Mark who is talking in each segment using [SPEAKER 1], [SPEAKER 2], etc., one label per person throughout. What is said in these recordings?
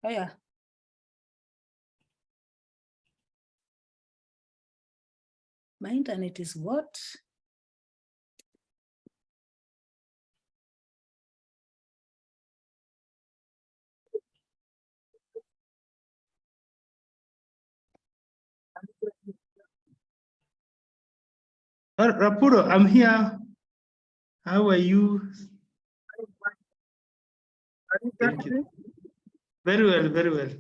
[SPEAKER 1] Oh, yeah. My internet is what?
[SPEAKER 2] Rapudo, I'm here. How are you? Thank you. Very well, very well.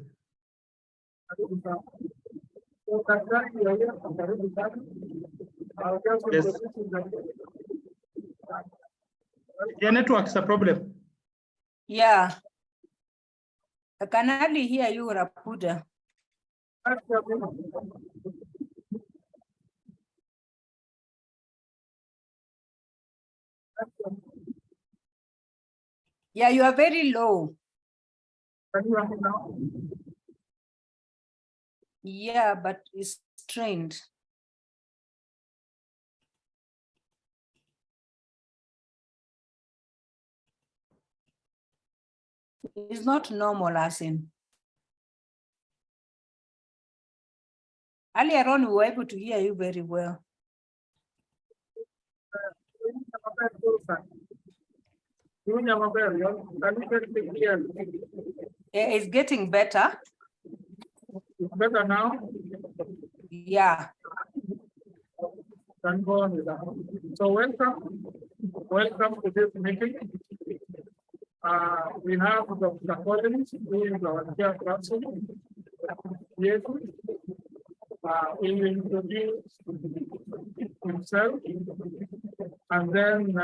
[SPEAKER 2] Yes. Your network's a problem.
[SPEAKER 1] Yeah. I can hardly hear you, Rapuda. Yeah, you are very low. Yeah, but it's strained. It's not normal, as in. Earlier on, we were able to hear you very well. It's getting better.
[SPEAKER 3] Better now?
[SPEAKER 1] Yeah.
[SPEAKER 3] So welcome to this meeting. We have Dr. Collins, who is our chairperson. Yes. He will introduce himself, and then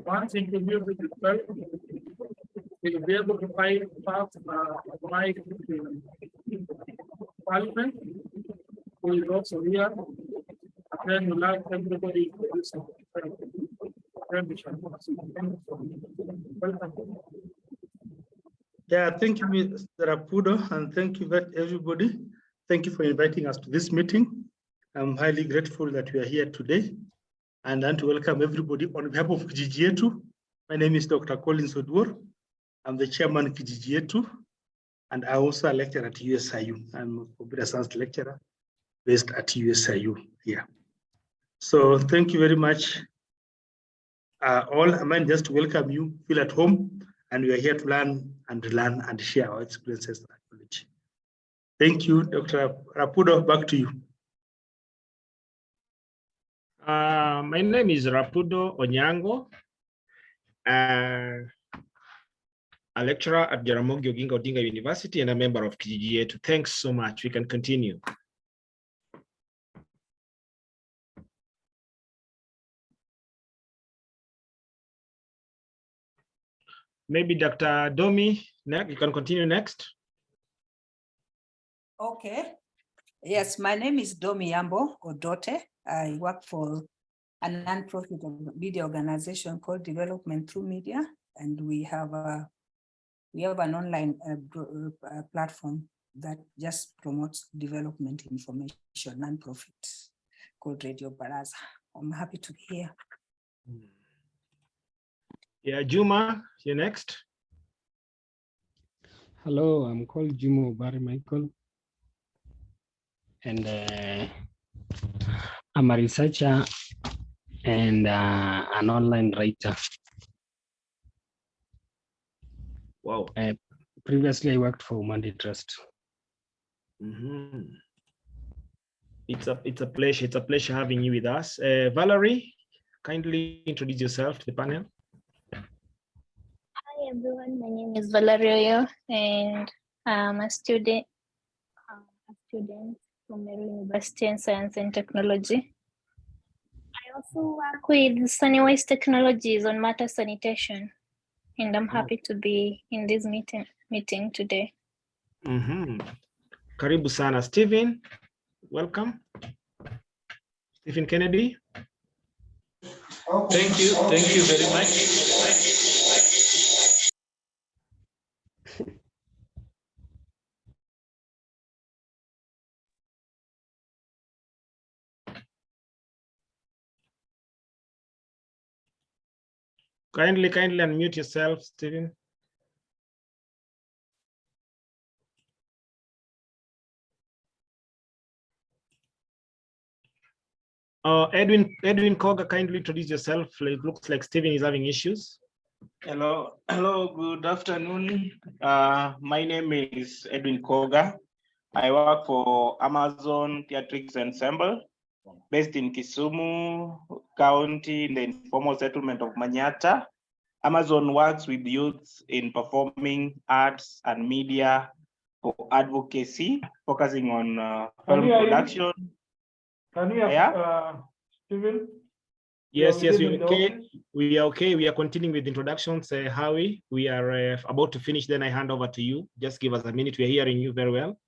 [SPEAKER 3] once he introduces himself, he will be able to pass mic to Parliament, who is also here, and then we'll have everybody introduce himself. Welcome.
[SPEAKER 2] Yeah, thank you, Mr. Rapudo, and thank you, everybody. Thank you for inviting us to this meeting. I'm highly grateful that we are here today, and I want to welcome everybody on behalf of Kijiji Yeetu. My name is Dr. Collins Odwor. I'm the chairman of Kijiji Yeetu, and I also a lecturer at USIU. I'm a computer science lecturer based at USIU here. So thank you very much. All, I mean, just to welcome you, feel at home, and we are here to learn and share our experiences and knowledge. Thank you, Dr. Rapudo, back to you.
[SPEAKER 4] My name is Rapudo Onyango, a lecturer at Jaramogi Oginga Odinga University and a member of Kijiji Yeetu. Thanks so much. We can continue. Maybe Dr. Domi, you can continue next.
[SPEAKER 1] Okay. Yes, my name is Domi Yambo Odote. I work for a non-profit media organization called Development Through Media, and we have an online platform that just promotes development information, non-profit, called Radio Baraza. I'm happy to hear.
[SPEAKER 4] Yeah, Juma, you're next.
[SPEAKER 5] Hello, I'm called Juma Barry Michael, and I'm a researcher and an online writer.
[SPEAKER 4] Wow.
[SPEAKER 5] Previously, I worked for Monday Trust.
[SPEAKER 4] Mm-hmm. It's a pleasure. It's a pleasure having you with us. Valerie, kindly introduce yourself to the panel.
[SPEAKER 6] Hi everyone, my name is Valeria, and I'm a student from Meru University in Science and Technology. I also work with Sunnyways Technologies on matter sanitation, and I'm happy to be in this meeting today.
[SPEAKER 4] Mm-hmm. Karibu sana. Stephen, welcome. Stephen Kennedy.
[SPEAKER 7] Thank you very much.
[SPEAKER 4] Kindly unmute yourself, Stephen. Edwin Koga, kindly introduce yourself. It looks like Stephen is having issues.
[SPEAKER 7] Hello, good afternoon. My name is Edwin Koga. I work for Amazon Theatrics Ensemble, based in Kisumu County in the informal settlement of Manyata. Amazon works with youth in performing arts and media for advocacy, focusing on film production.
[SPEAKER 3] Can you have, Stephen?
[SPEAKER 4] Yes, yes, we're okay. We are okay. We are continuing with introductions. Howie, we are about to finish. Then I hand over to you. Just give us a minute. We are hearing you very well.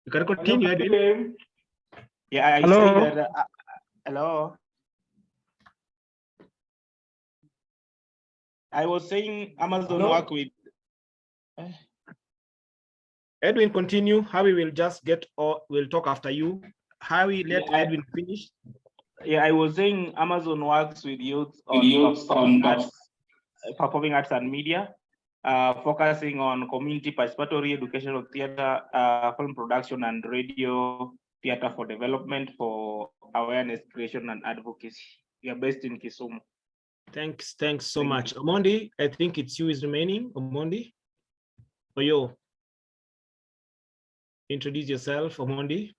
[SPEAKER 4] You can continue, Edwin.
[SPEAKER 7] Yeah, I
[SPEAKER 3] Hello.
[SPEAKER 7] say that. Hello. I was saying Amazon work with.
[SPEAKER 4] Edwin, continue. Howie will just get or will talk after you. Howie, let Edwin finish.
[SPEAKER 7] Yeah, I was saying Amazon works with youth on arts, performing arts and media, focusing on community participatory educational theater, film production, and radio theater for development, for awareness creation and advocacy. We are based in Kisumu.
[SPEAKER 4] Thanks so much. Omondi, I think it's you is remaining. Omondi, Oyo. Introduce yourself, Omondi.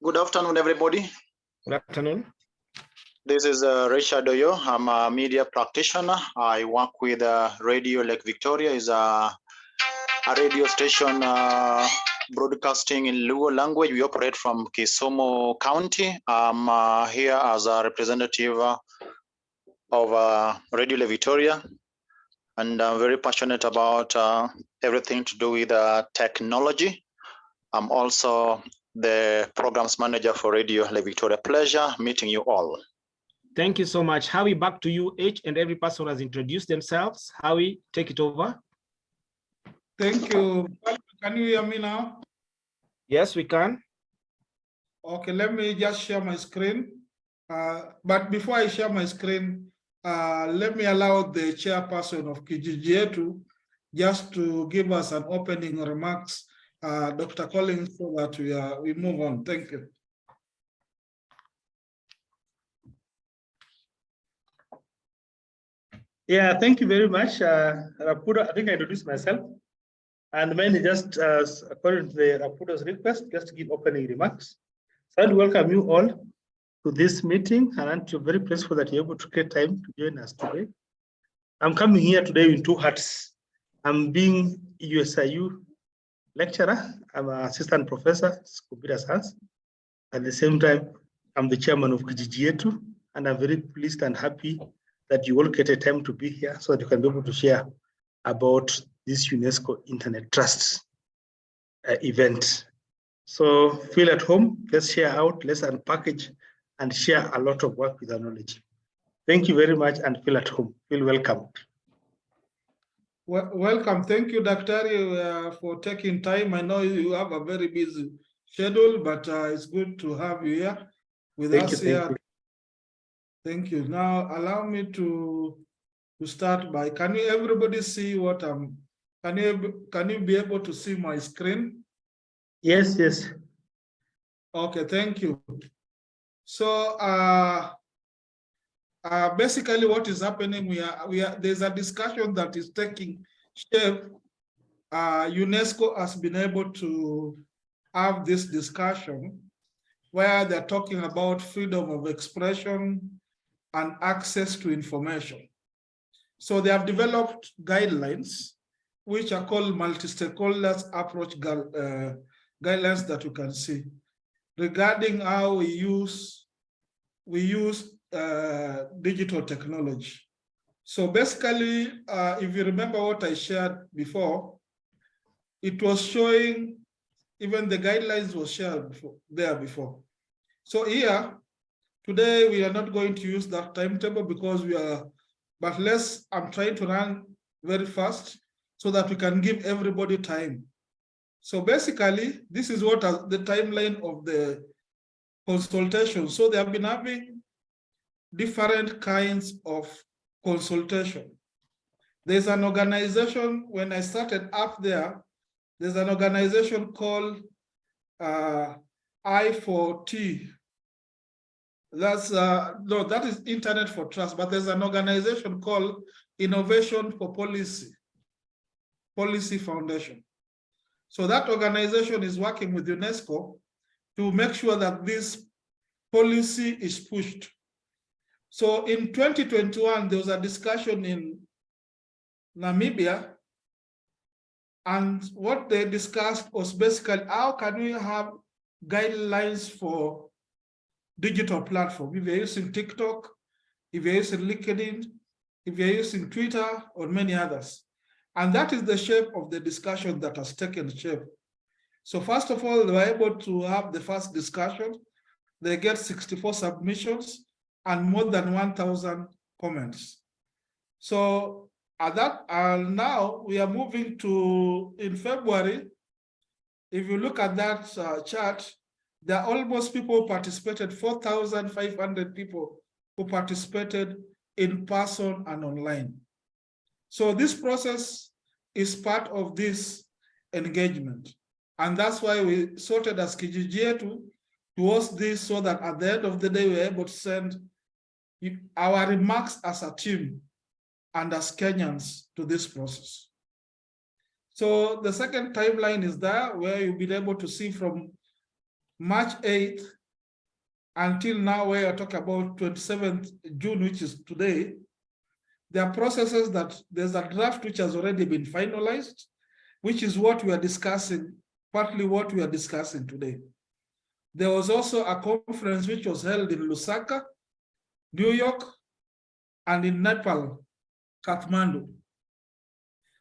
[SPEAKER 8] Good afternoon, everybody.
[SPEAKER 4] Good afternoon.
[SPEAKER 8] This is Richard Oyo. I'm a media practitioner. I work with Radio Lake Victoria. Is a radio station broadcasting in Luo language. We operate from Kisumu County. I'm here as a representative of Radio Lake Victoria, and I'm very passionate about everything to do with technology. I'm also the programs manager for Radio Lake Victoria. Pleasure meeting you all.
[SPEAKER 4] Thank you so much. Howie, back to you. Each and every person has introduced themselves. Howie, take it over.
[SPEAKER 3] Thank you. Can you hear me now?
[SPEAKER 4] Yes, we can.
[SPEAKER 3] Okay, let me just share my screen. But before I share my screen, let me allow the chairperson of Kijiji Yeetu just to give us an opening remarks, Dr. Collins, so that we move on. Thank you.
[SPEAKER 2] Yeah, thank you very much. Rapudo, I think I introduced myself. And mainly just according to the Rapudo's request, just to give opening remarks. So I'd welcome you all to this meeting, and I'm very pleased that you're able to get time to join us today. I'm coming here today with two hats. I'm being USIU lecturer. I'm an assistant professor, computer science. At the same time, I'm the chairman of Kijiji Yeetu, and I'm very pleased and happy that you all get a time to be here so that you can be able to share about this UNESCO Internet Trust event. So feel at home, let's share out, let's unpackage and share a lot of work with our knowledge. Thank you very much and feel at home, feel welcome.
[SPEAKER 3] Welcome. Thank you, Dr. for taking time. I know you have a very busy schedule, but it's good to have you here with us here. Thank you. Now, allow me to start by, can you everybody see what I'm, can you be able to see my screen?
[SPEAKER 2] Yes, yes.
[SPEAKER 3] Okay, thank you. So, basically what is happening, there's a discussion that is taking shape. UNESCO has been able to have this discussion where they're talking about freedom of expression and access to information. So they have developed guidelines, which are called multi-stakeholders approach guidelines that you can see regarding how we use digital technology. So basically, if you remember what I shared before, it was showing, even the guidelines was shared before. So here, today we are not going to use that timetable because but I'm trying to run very fast so that we can give everybody time. So basically, this is what the timeline of the consultation. So they have been having different kinds of consultation. There's an organization, when I started up there, there's an organization called I4T. That's no, that is Internet for Trust, but there's an organization called Innovation for Policy Foundation. So that organization is working with UNESCO to make sure that this policy is pushed. So in 2021, there was a discussion in Namibia, and what they discussed was basically how can we have guidelines for digital platform. If you're using TikTok, if you're using LinkedIn, if you're using Twitter or many others. And that is the shape of the discussion that has taken shape. So first of all, they were able to have the first discussion. They get 64 submissions and more than 1,000 comments. So at that, now we are moving to, in February, if you look at that chart, there are almost people who participated, 4,500 people who participated in person and online. So this process is part of this engagement. And that's why we sorted as Kijiji Yeetu towards this, so that at the end of the day, we're able to send our remarks as a team and as Kenyans to this process. So the second timeline is there, where you'll be able to see from March 8th until now, where I talk about 27th June, which is today. There are processes that there's a draft which has already been finalized, which is what we are discussing, partly what we are discussing today. There was also a conference which was held in Lusaka, New York, and in Nepal, Kathmandu.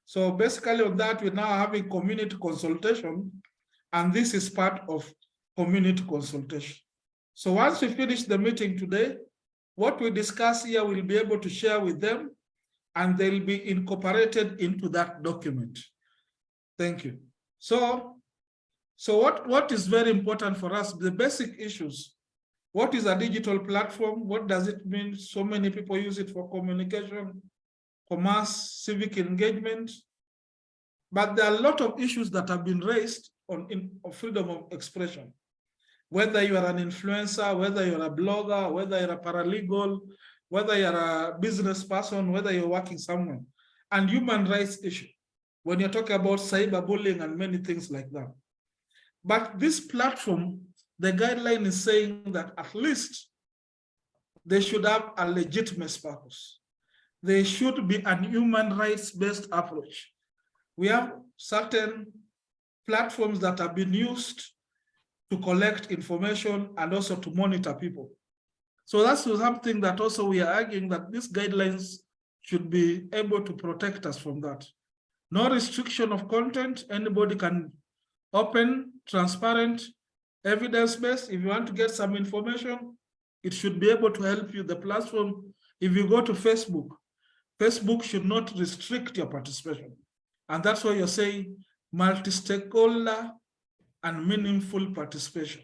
[SPEAKER 3] So basically on that, we're now having community consultation, and this is part of community consultation. So once we finish the meeting today, what we discuss here we'll be able to share with them, and they'll be incorporated into that document. Thank you. So what is very important for us, the basic issues. What is a digital platform? What does it mean? So many people use it for communication, commerce, civic engagement. But there are a lot of issues that have been raised on freedom of expression. Whether you are an influencer, whether you're a blogger, whether you're a paralegal, whether you're a business person, whether you're working somewhere, and human rights issue, when you're talking about cyberbullying and many things like that. But this platform, the guideline is saying that at least they should have a legitimate purpose. They should be an human rights-based approach. We have certain platforms that have been used to collect information and also to monitor people. So that's something that also we are arguing, that these guidelines should be able to protect us from that. No restriction of content. Anybody can open, transparent, evidence-based. If you want to get some information, it should be able to help you. The platform, if you go to Facebook, Facebook should not restrict your participation. And that's why you're saying multi-stakeholder and meaningful participation.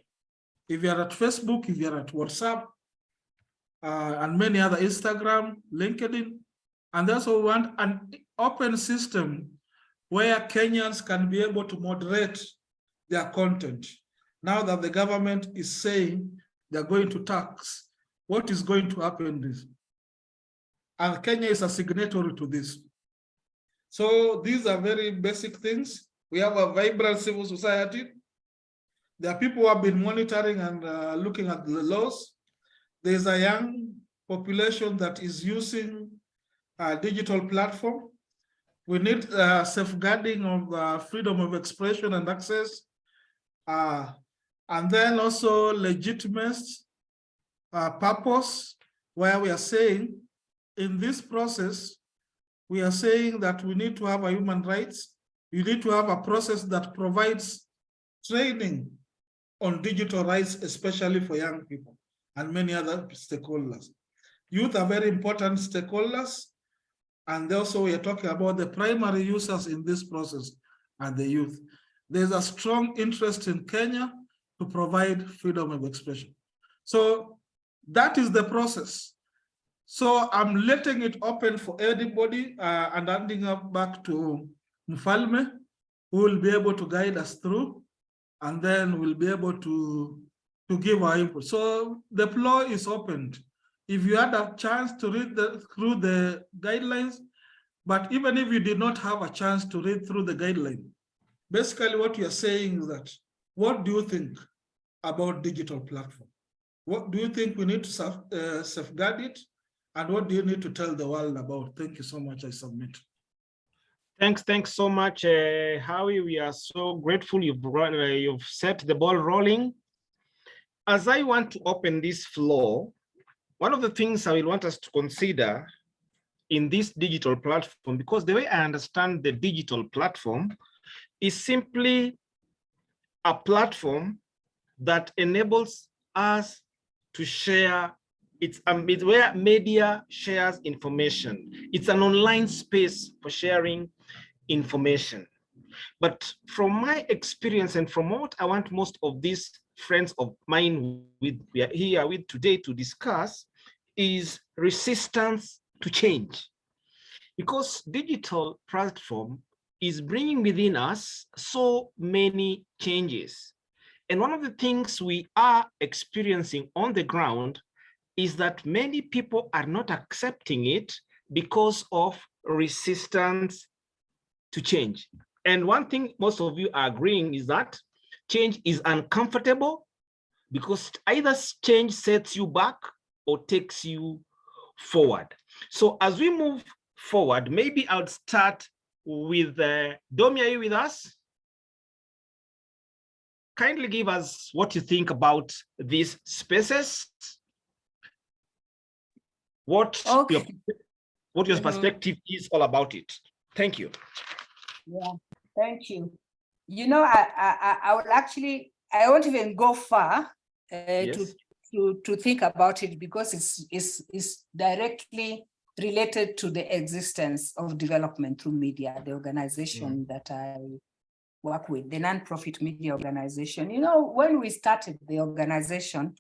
[SPEAKER 3] If you're at Facebook, if you're at WhatsApp, and many other, Instagram, LinkedIn, and that's why we want an open system where Kenyans can be able to moderate their content. Now that the government is saying they're going to tax, what is going to happen this? And Kenya is a signatory to this. So these are very basic things. We have a vibrant civil society. There are people who have been monitoring and looking at the laws. There's a young population that is using a digital platform. We need safeguarding of freedom of expression and access. And then also legitimate purpose, where we are saying in this process, we are saying that we need to have a human rights. You need to have a process that provides training on digital rights, especially for young people and many other stakeholders. Youth are very important stakeholders. And also we are talking about the primary users in this process and the youth. There's a strong interest in Kenya to provide freedom of expression. So that is the process. So I'm letting it open for anybody and handing up back to Mfalme
[SPEAKER 9] who will be able to guide us through, and then we'll be able to give our input. So the floor is opened. If you had a chance to read through the guidelines, but even if you did not have a chance to read through the guideline, basically what you're saying is that, what do you think about digital platform? What do you think we need to safeguard it? And what do you need to tell the world about? Thank you so much, I submit.
[SPEAKER 4] Thanks so much, Howie. We are so grateful you've set the ball rolling. As I want to open this floor, one of the things I will want us to consider in this digital platform, because the way I understand the digital platform is simply a platform that enables us to share. It's where media shares information. It's an online space for sharing information. But from my experience and from what I want most of these friends of mine we are here with today to discuss is resistance to change. Because digital platform is bringing within us so many changes. And one of the things we are experiencing on the ground is that many people are not accepting it because of resistance to change. And one thing most of you are agreeing is that change is uncomfortable because either change sets you back or takes you forward. So as we move forward, maybe I'll start with Domi. Are you with us? Kindly give us what you think about these spaces. What your perspective is all about it. Thank you.
[SPEAKER 1] Yeah, thank you. You know, I will actually, I won't even go far
[SPEAKER 4] Yes.
[SPEAKER 1] to think about it, because it's directly related to the existence of development through media, the organization that I work with, the non-profit media organization. You know, when we started the organization,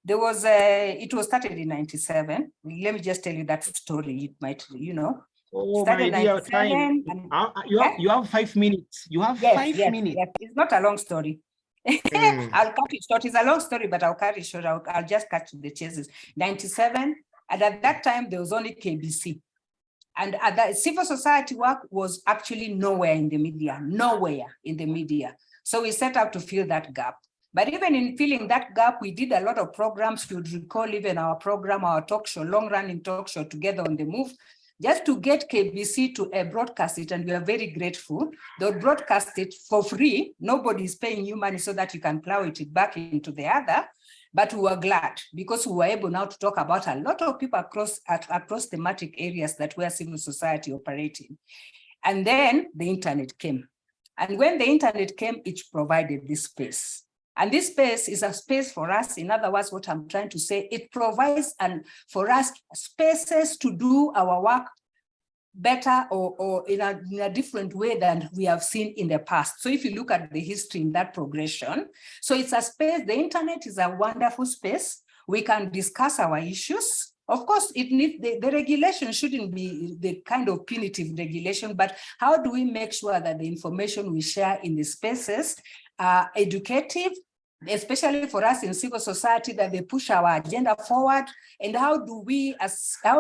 [SPEAKER 1] there was it was started in 97. Let me just tell you that story. It might, you know.
[SPEAKER 4] Oh, my dear, time. You have 5 minutes. You have five minutes.
[SPEAKER 1] Yes. It's not a long story. I'll cut it short. It's a long story, but I'll cut it short. I'll just cut the chases. 97, and at that time, there was only KBC. And the civil society work was actually nowhere in the media. So we set out to fill that gap. But even in filling that gap, we did a lot of programs. You'd recall even our program, our talk show, long-running talk show, Together on the Move, just to get KBC to broadcast it. And we are very grateful. They'll broadcast it for free. Nobody's paying you money so that you can plow it back into the other. But we were glad because we were able now to talk about a lot of people across thematic areas that were civil society operating. And then the internet came. And when the internet came, it provided this space. And this space is a space for us. In other words, what I'm trying to say, it provides for us spaces to do our work better or in a different way than we have seen in the past. So if you look at the history in that progression, so it's a space, the internet is a wonderful space. We can discuss our issues. Of course, it needs the regulation shouldn't be the kind of punitive regulation, but how do we make sure that the information we share in the spaces are educative, especially for us in civil society, that they push our agenda forward? And how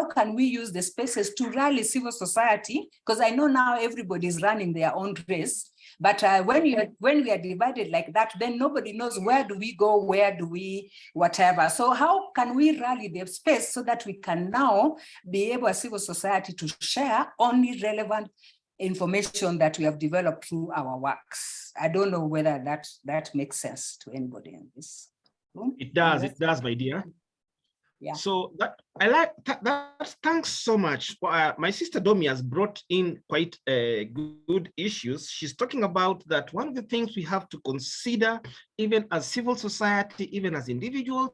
[SPEAKER 1] can we use the spaces to rally civil society? Because I know now everybody is running their own race. But when we are divided like that, then nobody knows where do we go, where do we, whatever. So how can we rally the space so that we can now be able as civil society to share only relevant information that we have developed through our works? I don't know whether that makes sense to anybody in this room.
[SPEAKER 4] It does, my dear.
[SPEAKER 1] Yeah.
[SPEAKER 4] So I like that. Thanks so much. My sister Domi has brought in quite good issues. She's talking about that one of the things we have to consider, even as civil society, even as individuals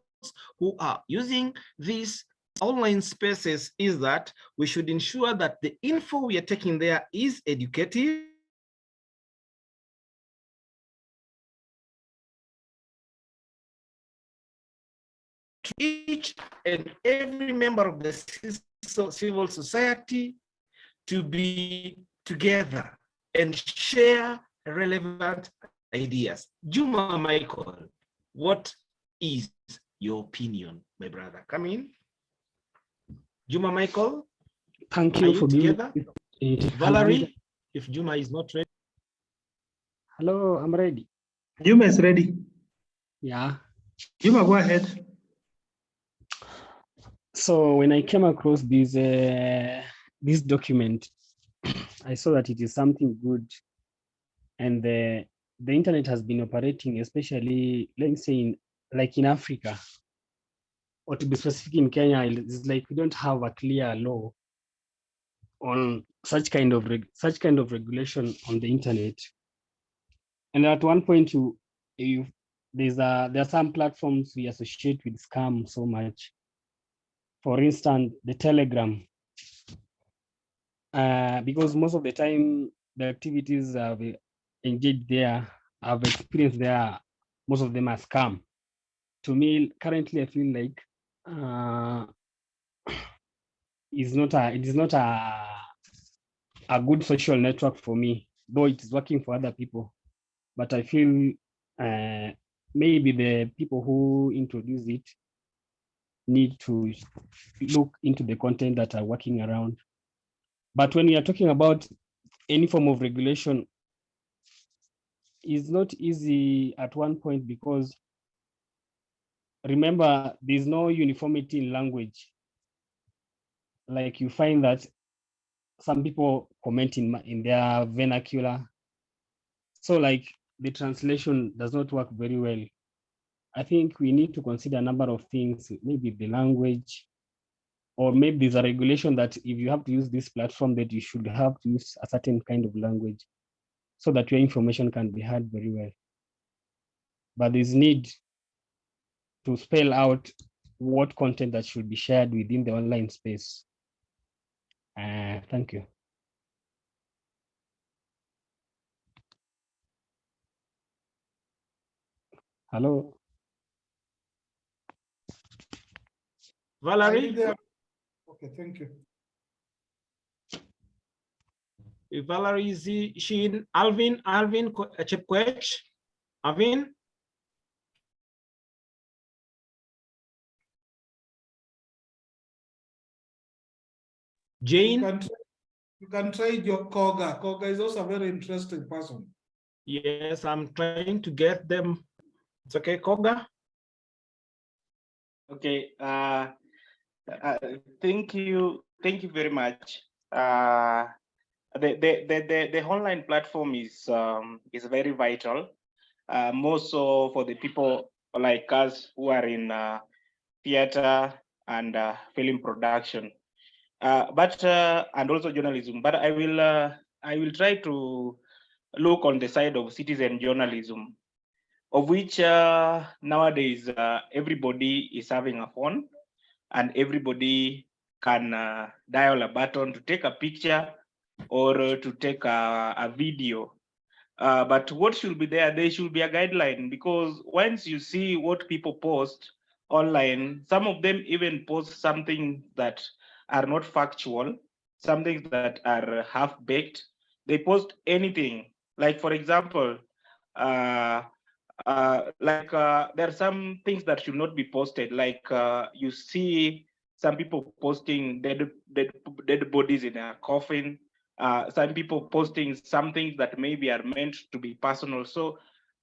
[SPEAKER 4] who are using these online spaces, is that we should ensure that the info we are taking there is educative, to each and every member of the civil society to be together and share relevant ideas. Juma Michael, what is your opinion, my brother? Come in. Juma Michael,
[SPEAKER 5] Thank
[SPEAKER 4] are
[SPEAKER 5] you
[SPEAKER 4] you
[SPEAKER 5] for being
[SPEAKER 4] together?
[SPEAKER 5] it.
[SPEAKER 4] Valerie, if Juma is not ready.
[SPEAKER 5] Hello, I'm ready.
[SPEAKER 2] Juma is ready.
[SPEAKER 5] Yeah.
[SPEAKER 2] Juma, go ahead.
[SPEAKER 5] So when I came across this document, I saw that it is something good, and the internet has been operating, especially let's say like in Africa, or to be specific in Kenya, it's like we don't have a clear law on such kind of regulation on the internet. And at one point, there are some platforms we associate with scam so much. For instance, the Telegram, because most of the time the activities I've engaged there, I've experienced there, most of them are scam. To me, currently, I feel like it is not a good social network for me, though it is working for other people. But I feel maybe the people who introduce it need to look into the content that are working around. But when we are talking about any form of regulation, it's not easy at one point, because remember, there's no uniformity in language. Like you find that some people comment in their vernacular. So like the translation does not work very well. I think we need to consider a number of things, maybe the language, or maybe there's a regulation that if you have to use this platform, that you should have to use a certain kind of language so that your information can be heard very well. But there's need to spell out what content that should be shared within the online space. Thank you. Hello.
[SPEAKER 4] Valerie?
[SPEAKER 9] Okay, thank you.
[SPEAKER 4] Valerie, is she in? Alvin Chepkwech? Alvin? Jane?
[SPEAKER 9] You can try your Koga. Koga is also a very interesting person.
[SPEAKER 4] Yes, I'm trying to get them. It's okay, Koga?
[SPEAKER 7] Okay. Thank you very much. The online platform is very vital, more so for the people like us who are in theater and film production, and also journalism. But I will try to look on the side of citizen journalism, of which nowadays everybody is having a phone, and everybody can dial a button to take a picture or to take a video. But what should be there? There should be a guideline, because once you see what people post online, some of them even post something that are not factual, something that are half-baked. They post anything. Like, for example, there are some things that should not be posted. Like you see some people posting dead bodies in a coffin. Some people posting some things that maybe are meant to be personal. So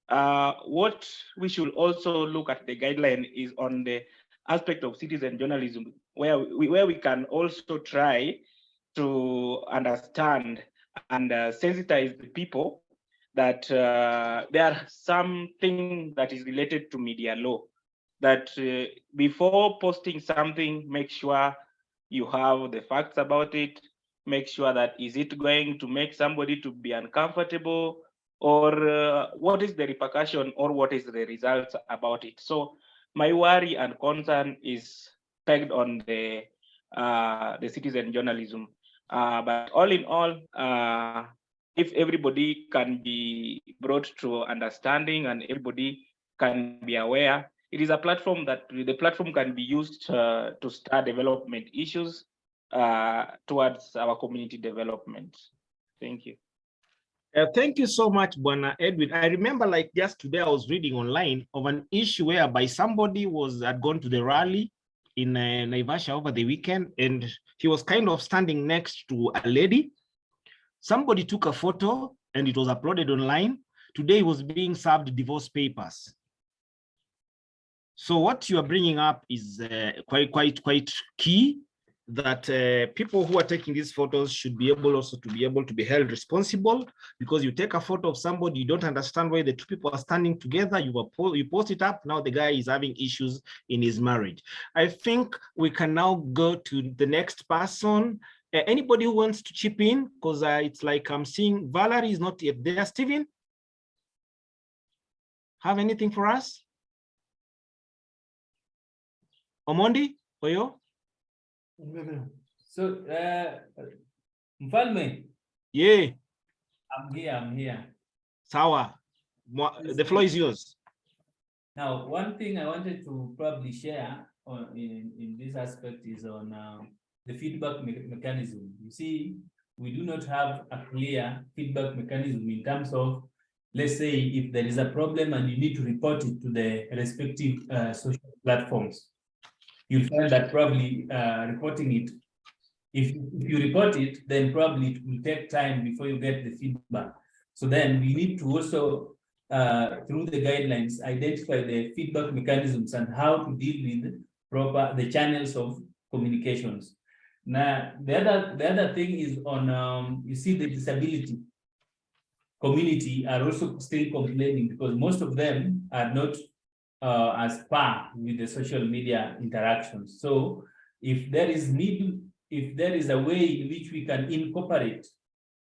[SPEAKER 7] what we should also look at the guideline is on the aspect of citizen journalism, where we can also try to understand and sensitize the people that there are something that is related to media law, that before posting something, make sure you have the facts about it, make sure that is it going to make somebody to be uncomfortable, or what is the repercussion, or what is the results about it. So my worry and concern is pegged on the citizen journalism. But all in all, if everybody can be brought to understanding and everybody can be aware, it is a platform that the platform can be used to start development issues towards our community development. Thank you.
[SPEAKER 4] Thank you so much, Bwana Edwin. I remember like just today I was reading online of an issue whereby somebody had gone to the rally in Naivasha over the weekend, and he was kind of standing next to a lady. Somebody took a photo and it was uploaded online. Today he was being served divorce papers. So what you are bringing up is quite key, that people who are taking these photos should be able also to be held responsible, because you take a photo of somebody, you don't understand why the two people are standing together, you post it up, now the guy is having issues in his marriage. I think we can now go to the next person. Anybody who wants to chip in, because it's like I'm seeing Valerie is not yet there. Stephen, have anything for us? Omondi, Oyo?
[SPEAKER 10] So, Mfalme.
[SPEAKER 4] Yeah.
[SPEAKER 10] I'm here.
[SPEAKER 4] Sawa. The floor is yours.
[SPEAKER 10] Now, one thing I wanted to probably share in this aspect is on the feedback mechanism. You see, we do not have a clear feedback mechanism in terms of, let's say, if there is a problem and you need to report it to the respective social platforms. You'll find that probably reporting it, if you report it, then probably it will take time before you get the feedback. So then we need to also, through the guidelines, identify the feedback mechanisms and how to deal with the channels of communications. Now, the other thing is on, you see, the disability community are also still complaining because most of them are not as par with the social media interactions. So if there is a way in which we can incorporate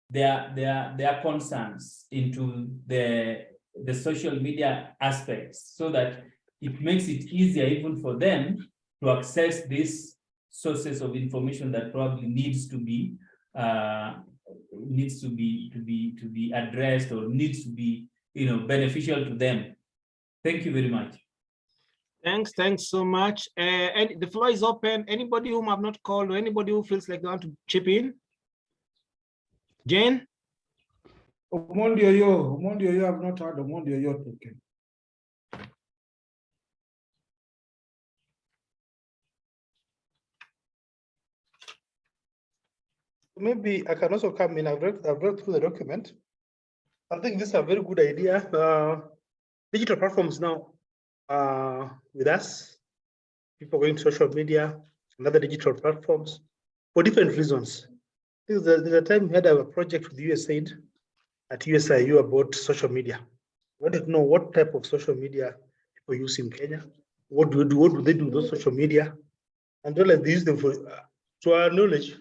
[SPEAKER 10] their concerns into the social media aspects, so that it makes it easier even for them to access these sources of information that probably needs to be addressed or needs to be beneficial to them. Thank you very much.
[SPEAKER 4] Thanks so much. And the floor is open. Anybody whom I've not called or anybody who feels like they want to chip in? Jane?
[SPEAKER 9] Omondi Oyo, I've not heard Omondi Oyo talking.
[SPEAKER 2] Maybe I can also come in. I've read through the document. I think this is a very good idea. Digital platforms now with us, people going to social media and other digital platforms for different reasons. There's a time we had a project with USAID at USIU about social media. We wanted to know what type of social media people use in Kenya. What do they do with those social media? And realize they use them for, to our knowledge,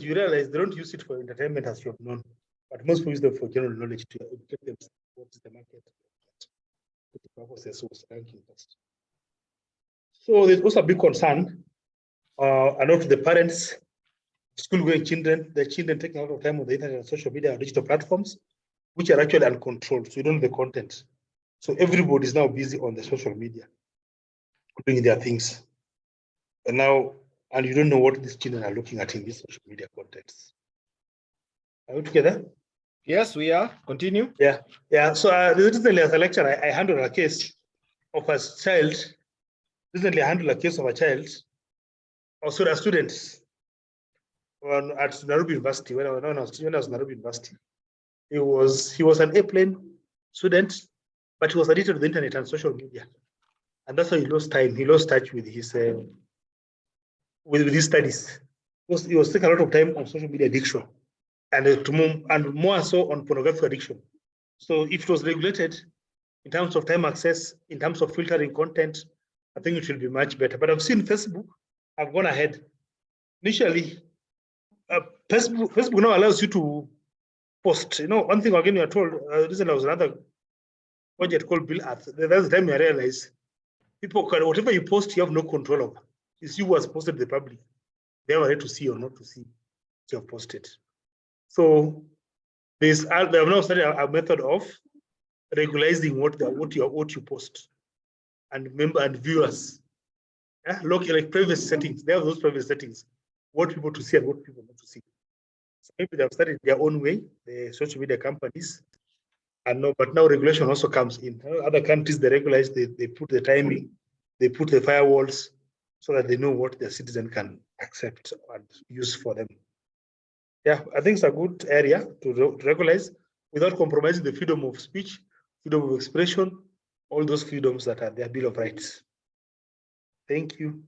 [SPEAKER 2] you realize they don't use it for entertainment as you have known, but most people use them for general knowledge to educate themselves what is the market, what the purposes of ranking. So there's also a big concern, and also the parents, school-going children, the children taking a lot of time on the internet and social media and digital platforms, which are actually uncontrolled. So you don't know the content. So everybody is now busy on the social media, doing their things. And you don't know what these children are looking at in these social media contents. Are we together?
[SPEAKER 4] Yes, we are. Continue.
[SPEAKER 2] Yeah. So recently as a lecturer, I handled a case of a child. Recently, I handled a case of a child, also a student at Nairobi University, when I was at Nairobi University. He was an A-plane student, but he was addicted to the internet and social media. And that's how he lost time. He lost touch with his studies. He was taking a lot of time on social media addiction, and more so on pornography addiction. So if it was regulated in terms of time access, in terms of filtering content, I think it will be much better. But I've seen Facebook have gone ahead. Initially, Facebook now allows you to post. One thing again, you're told, recently there was another project called Bill Earth. That's the time I realized people can, whatever you post, you have no control over. It's you who has posted to the public. They have a right to see or not to see what you have posted. So they have now started a method of regularizing what you post, and viewers. Yeah, look like privacy settings. They have those privacy settings. What people to see and what people not to see. So maybe they've started their own way, the social media companies. And no, but now regulation also comes in. Other countries, they regulate, they put the timing, they put the firewalls so that they know what their citizen can accept and use for them. Yeah, I think it's a good area to regulate without compromising the freedom of speech, freedom of expression, all those freedoms that are their Bill of Rights. Thank you.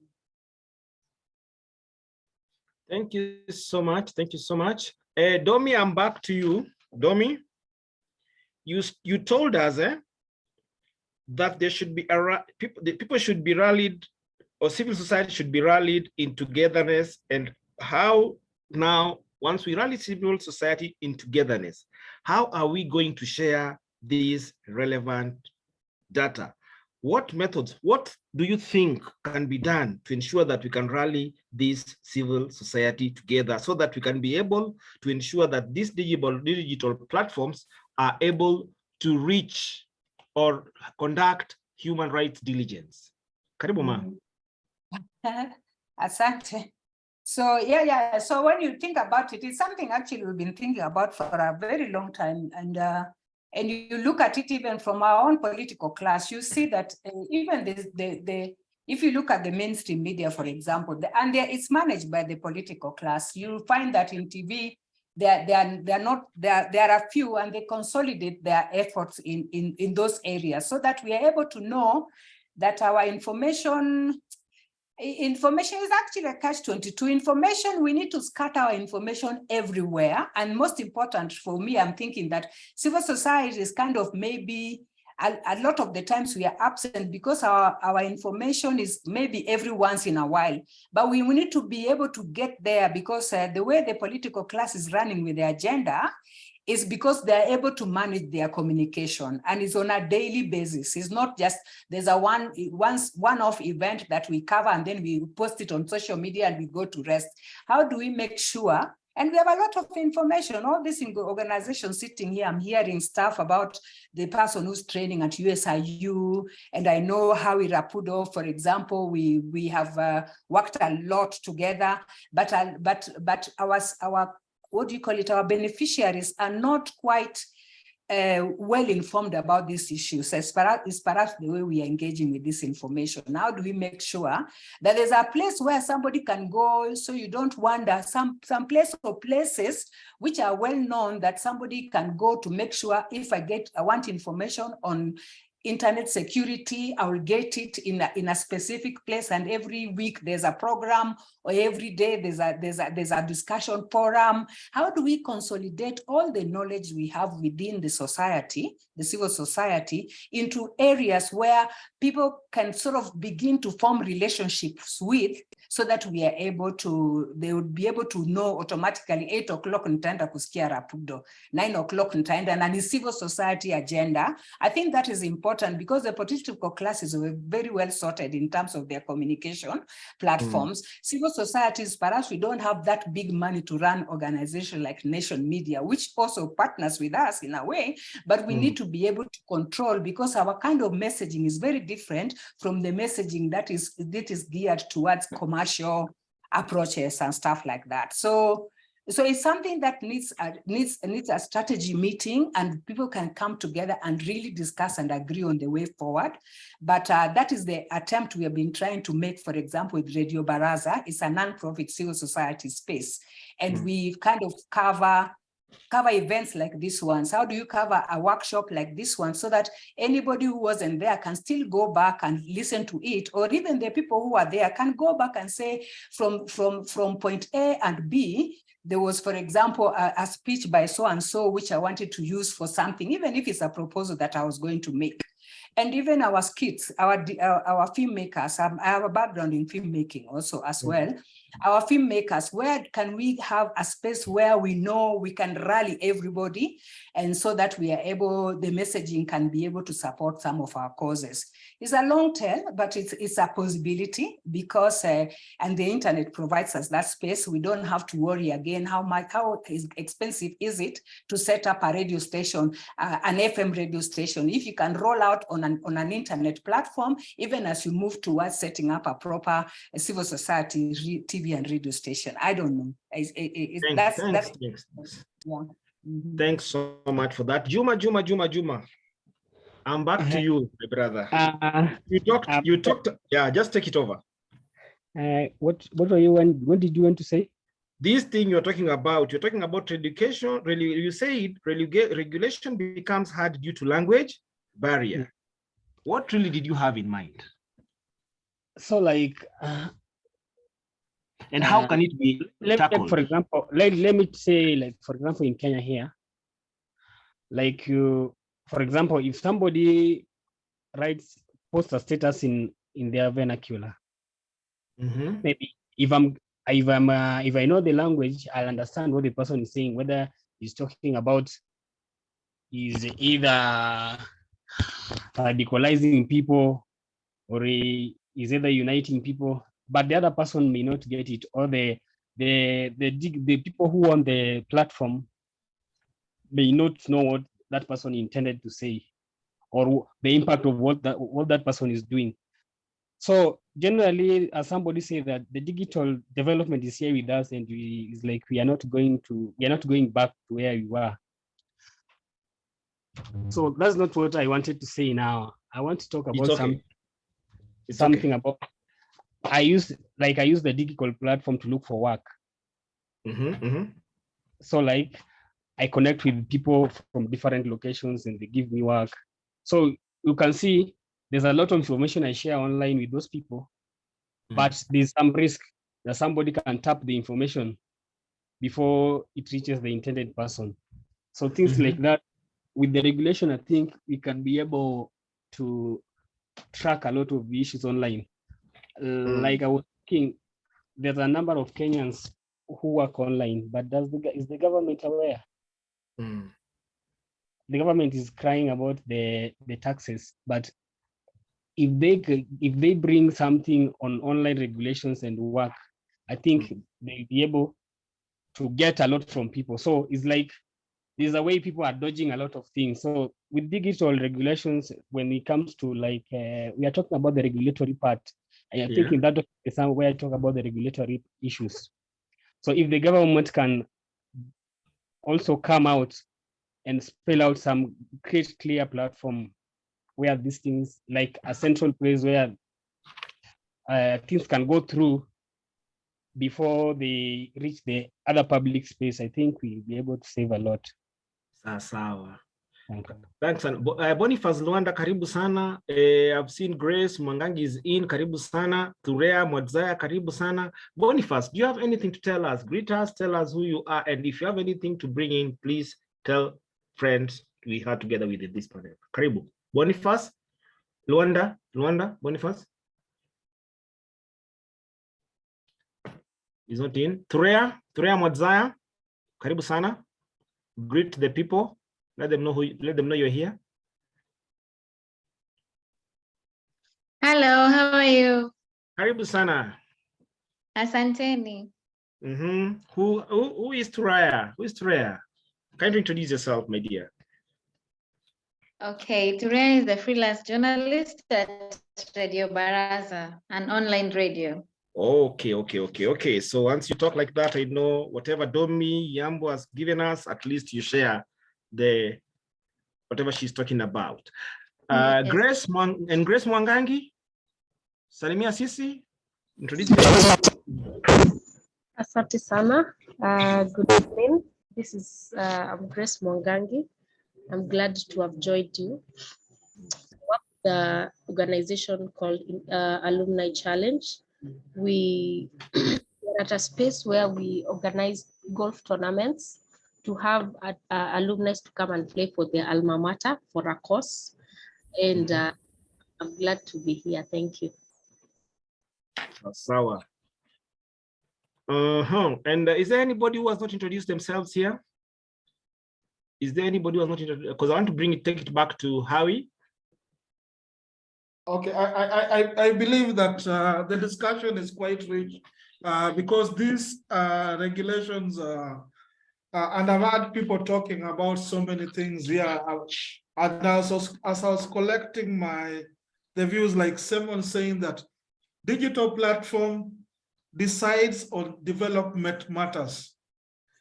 [SPEAKER 4] Thank you so much. Thank you so much. Domi, I'm back to you. Domi, you told us that there should be people should be rallied, or civil society should be rallied in togetherness. And how now, once we rally civil society in togetherness, how are we going to share these relevant data? What methods, what do you think can be done to ensure that we can rally this civil society together so that we can be able to ensure that these digital platforms are able to reach or conduct human rights diligence? Karibu ma.
[SPEAKER 1] Asante. So yeah. So when you think about it, it's something actually we've been thinking about for a very long time. And you look at it even from our own political class, you see that even if you look at the mainstream media, for example, it's managed by the political class. You find that in TV, there are few, and they consolidate their efforts in those areas so that we are able to know that our information is actually a catch-22. Information, we need to scatter our information everywhere. And most important for me, I'm thinking that civil society is kind of maybe a lot of the times we are absent because our information is maybe every once in a while. But we need to be able to get there because the way the political class is running with their agenda is because they're able to manage their communication, and it's on a daily basis. It's not just there's a one-off event that we cover and then we post it on social media and we go to rest. How do we make sure? And we have a lot of information. All this organization sitting here, I'm hearing stuff about the person who's training at USIU, and I know Howie Rapudo, for example, we have worked a lot together, but our what do you call it? Our beneficiaries are not quite well informed about these issues, as perhaps the way we are engaging with this information. How do we make sure that there's a place where somebody can go so you don't wander, some place or places which are well known that somebody can go to make sure if I want information on internet security, I will get it in a specific place, and every week there's a program, or every day there's a discussion forum. How do we consolidate all the knowledge we have within the society, the civil society, into areas where people can sort of begin to form relationships with, so that we are able to, they would be able to know automatically 8 o'clock nitaenda kusikia Rapudo, 9 o'clock nitaenda na ni civil society agenda. I think that is important because the political classes were very well sorted in terms of their communication platforms. Civil societies, perhaps we don't have that big money to run organizations like Nation Media, which also partners with us in a way, but we need to be able to control, because our kind of messaging is very different from the messaging that is geared towards commercial approaches and stuff like that. So it's something that needs a strategy meeting, and people can come together and really discuss and agree on the way forward. But that is the attempt we have been trying to make, for example, with Radio Baraza. It's a non-profit civil society space. And we kind of cover events like this one. How do you cover a workshop like this one so that anybody who wasn't there can still go back and listen to it, or even the people who are there can go back and say from point A and B, there was, for example, a speech by so-and-so, which I wanted to use for something, even if it's a proposal that I was going to make. And even our skits, our filmmakers, I have a background in filmmaking also as well. Our filmmakers, where can we have a space where we know we can rally everybody, and so that we are able, the messaging can be able to support some of our causes. It's a long term, but it's a possibility, because and the internet provides us that space. We don't have to worry again how expensive is it to set up a radio station, an FM radio station. If you can roll out on an internet platform, even as you move towards setting up a proper civil society TV TV and radio station. I don't know.
[SPEAKER 4] Thanks.
[SPEAKER 1] Yeah. Mhm.
[SPEAKER 4] Thanks so much for that. Juma. I'm back to you, my brother. You talked. Yeah, just take it over.
[SPEAKER 5] What were you what did you want to say?
[SPEAKER 4] This thing you're talking about education. Really, you said regulation becomes hard due to language barrier. What really did you have in mind?
[SPEAKER 5] So like,
[SPEAKER 4] and how can it be tackled?
[SPEAKER 5] For example, let me say, like, for example, in Kenya here, like for example, if somebody posts a status in their vernacular, maybe if I know the language, I'll understand what the person is saying, whether he's talking about is either radicalizing people or is either uniting people, but the other person may not get it, or the people who on the platform may not know what that person intended to say, or the impact of what that person is doing. So generally, as somebody said, that the digital development is here with us, and it's like we are not going back to where we were. So that's not what I wanted to say now. I want to talk about something about. I use the digital platform to look for work. So like, I connect with people from different locations and they give me work. So you can see there's a lot of information I share online with those people, but there's some risk that somebody can tap the information before it reaches the intended person. So things like that, with the regulation, I think we can be able to track a lot of the issues online. Like I was thinking, there's a number of Kenyans who work online, but is the government aware? The government is crying about the taxes, but if they bring something on online regulations and work, I think they'll be able to get a lot from people. So it's like there's a way people are dodging a lot of things. So with digital regulations, when it comes to like we are talking about the regulatory part, and I think in that is somewhere I talk about the regulatory issues. So if the government can also come out and spell out some clear platform where these things, like a central place where things can go through before they reach the other public space, I think we'll be able to save a lot.
[SPEAKER 4] Sawa. Thanks. Boniface Luanda, karibu sana. I've seen Grace Mwangangi is in, karibu sana. Turea Mwadzaya, karibu sana. Boniface, do you have anything to tell us? Greet us, tell us who you are, and if you have anything to bring in, please tell friends we are together with this panel. Karibu. Boniface Luanda, Boniface is not in. Turea Mwadzaya, karibu sana. Greet the people. Let them know you're here.
[SPEAKER 11] Hello, how are you?
[SPEAKER 4] Karibu sana.
[SPEAKER 11] Asanteni.
[SPEAKER 4] Who is Turaya? Who is Turaya? Can you introduce yourself, my dear?
[SPEAKER 11] Okay, Turaya is the freelance journalist at Radio Baraza, an online radio.
[SPEAKER 4] Okay. So once you talk like that, I know whatever Domi Yambo has given us, at least you share the whatever she's talking about. Yes. Grace Mwangangi, Salimia Sisi, introduce yourself.
[SPEAKER 12] Asante sana. Good evening. This is I'm Grace Mwangangi. I'm glad to have joined you. The organization called Alumni Challenge. We are at a space where we organize golf tournaments to have alumni to come and play for their alma mater for a course. And I'm glad to be here. Thank you.
[SPEAKER 4] Sawa. And is there anybody who has not introduced themselves here? Is there anybody who has not introduced? Because I want to take it back to Howie.
[SPEAKER 9] Okay, I believe that the discussion is quite rich because these regulations, and I've had people talking about so many things here. And as I was collecting the views, like someone saying that digital platform, decides on development matters.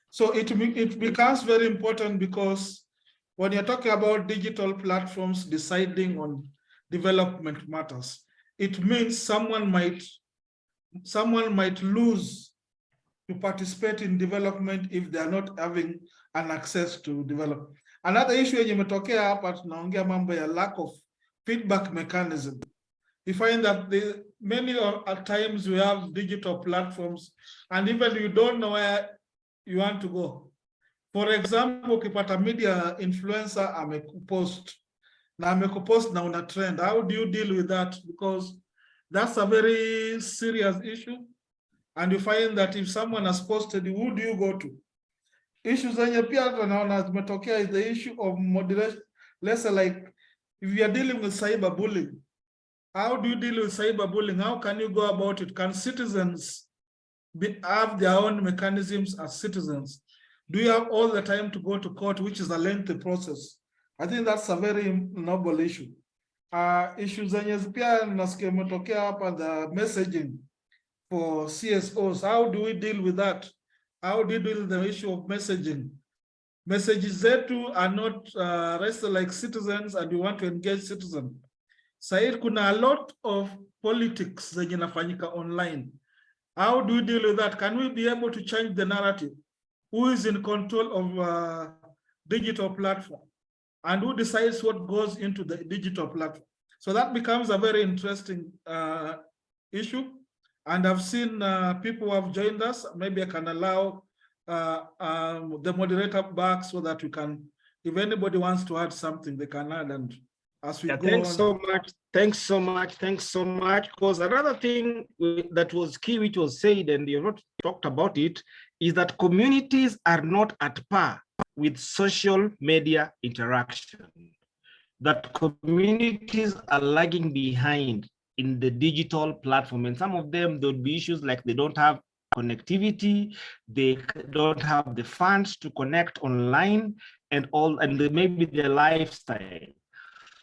[SPEAKER 9] So it becomes very important because when you're talking about digital platforms deciding on development matters, it means someone might lose to participate in development if they are not having an access to develop. Another issue yenye imetokea hapa tunaongea mambo ya lack of feedback mechanism. We find that many at times we have digital platforms and even you don't know where you want to go. For example, ukipata media influencer amekupost na una trend. How do you deal with that? Because that's a very serious issue. And you find that if someone has posted, who do you go to? Issues zenye pia tunaona zimetokea is the issue of moderation. Let's say like if you are dealing with cyberbullying, how do you deal with cyberbullying? How can you go about it? Can citizens have their own mechanisms as citizens? Do you have all the time to go to court, which is a lengthy process? I think that's a very noble issue. Issues zenye pia nasikia imetokea hapa, the messaging for CSOs. How do we deal with that? How do you deal with the issue of messaging? Messages zetu are not rested like citizens and we want to engage citizens. Said kuna a lot of politics zenye nafanyika online. How do we deal with that? Can we be able to change the narrative? Who is in control of digital platform? And who decides what goes into the digital platform? So that becomes a very interesting issue. And I've seen people who have joined us. Maybe I can allow the moderator back so that we can, if anybody wants to add something, they can add. And as we go
[SPEAKER 4] thanks
[SPEAKER 9] on.
[SPEAKER 4] so much. Thanks so much. Thanks so much. Because another thing that was key, which was said, and you've not talked about it, is that communities are not at par with social media interaction. That communities are lagging behind in the digital platform, and some of them, there'll be issues like they don't have connectivity, they don't have the funds to connect online, and maybe their lifestyle.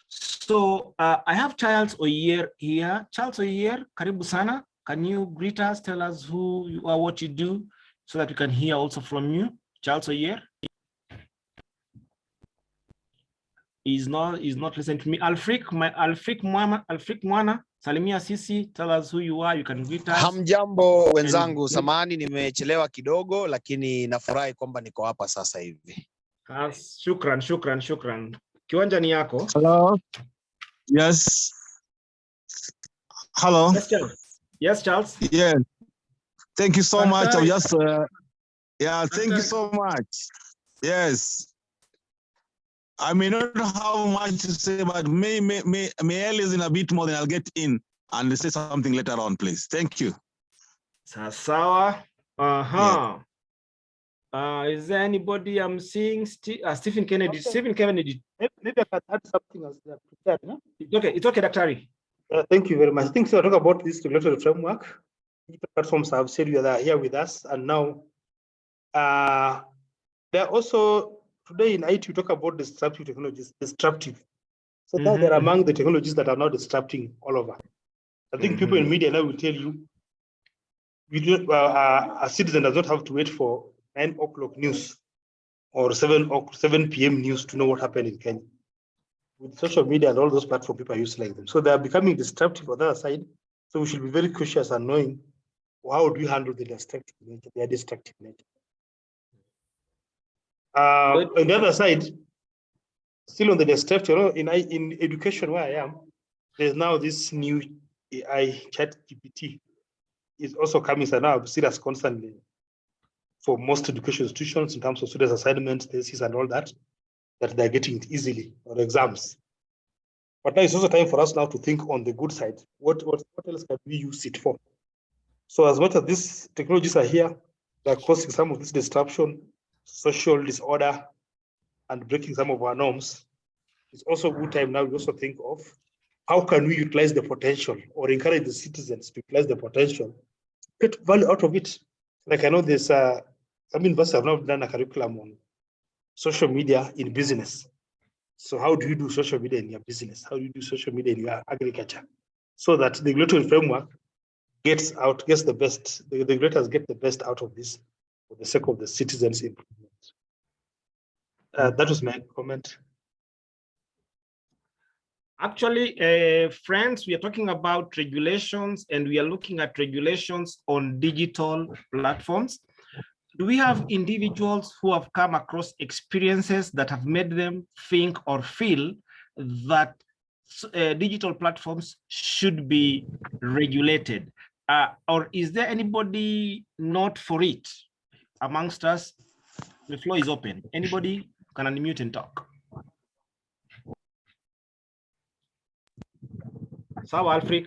[SPEAKER 4] So I have Charles Oyer here. Charles Oyer, karibu sana. Can you greet us, tell us who you are, what you do, so that we can hear also from you? Charles Oyer. He's not listening to me. Alfrik Mwana, salimia sisi, tell us who you are, you can greet us.
[SPEAKER 13] Hamjambo wenzangu, samahani nimechelewa kidogo, lakini nafurahi kwamba niko hapa sasa hivi.
[SPEAKER 4] Shukran. Kiwanja ni yako.
[SPEAKER 14] Hello. Yes. Hello.
[SPEAKER 4] Yes, Charles. Yes, Charles.
[SPEAKER 14] Yeah. Thank you so much. I'll just thank you so much. Yes. I may not have much to say, but may listen a bit more, then I'll get in and say something later on, please. Thank you.
[SPEAKER 4] Sawa. Is there anybody I'm seeing? Stephen Kennedy.
[SPEAKER 2] Okay.
[SPEAKER 4] Stephen Kennedy.
[SPEAKER 2] Maybe I can add something as they are prepared. No?
[SPEAKER 4] It's okay, Daktari.
[SPEAKER 2] Thank you very much. I think so. I talk about this regulatory framework. Platforms have said you are here with us, and now they're also today in IT. We talk about disruptive technologies. Disruptive. So now they're among the technologies that are now disrupting all over. I think people in media now will tell you, a citizen does not have to wait for 9 o'clock news or 7 p.m. news to know what happened in Kenya. With social media and all those platforms, people are used to like them. So they are becoming disruptive on the other side. So we should be very cautious and knowing how do we handle the destructive nature, their destructive nature. On the other side, still on the destructive, in education where I am, there's now this new AI ChatGPT is also coming. So now I see that constantly for most education institutions in terms of students' assignments, thesis, and all that they're getting it easily or exams. But now it's also time for us now to think on the good side. What else can we use it for? So as much as these technologies are here, they're causing some of this disruption, social disorder, and breaking some of our norms. It's also a good time now we also think of how can we utilize the potential or encourage the citizens to utilize the potential, get value out of it. Like I know there's some universities have now done a curriculum on social media in business. So how do you do social media in your business? How do you do social media in your agriculture? So that the regulatory framework gets the best, the regulators get the best out of this for the sake of the citizens' improvement. That was my comment.
[SPEAKER 4] Actually, friends, we are talking about regulations, and we are looking at regulations on digital platforms. Do we have individuals who have come across experiences that have made them think or feel that digital platforms should be regulated? Or is there anybody not for it amongst us? The floor is open. Anybody can unmute and talk. Sawa, Alfred.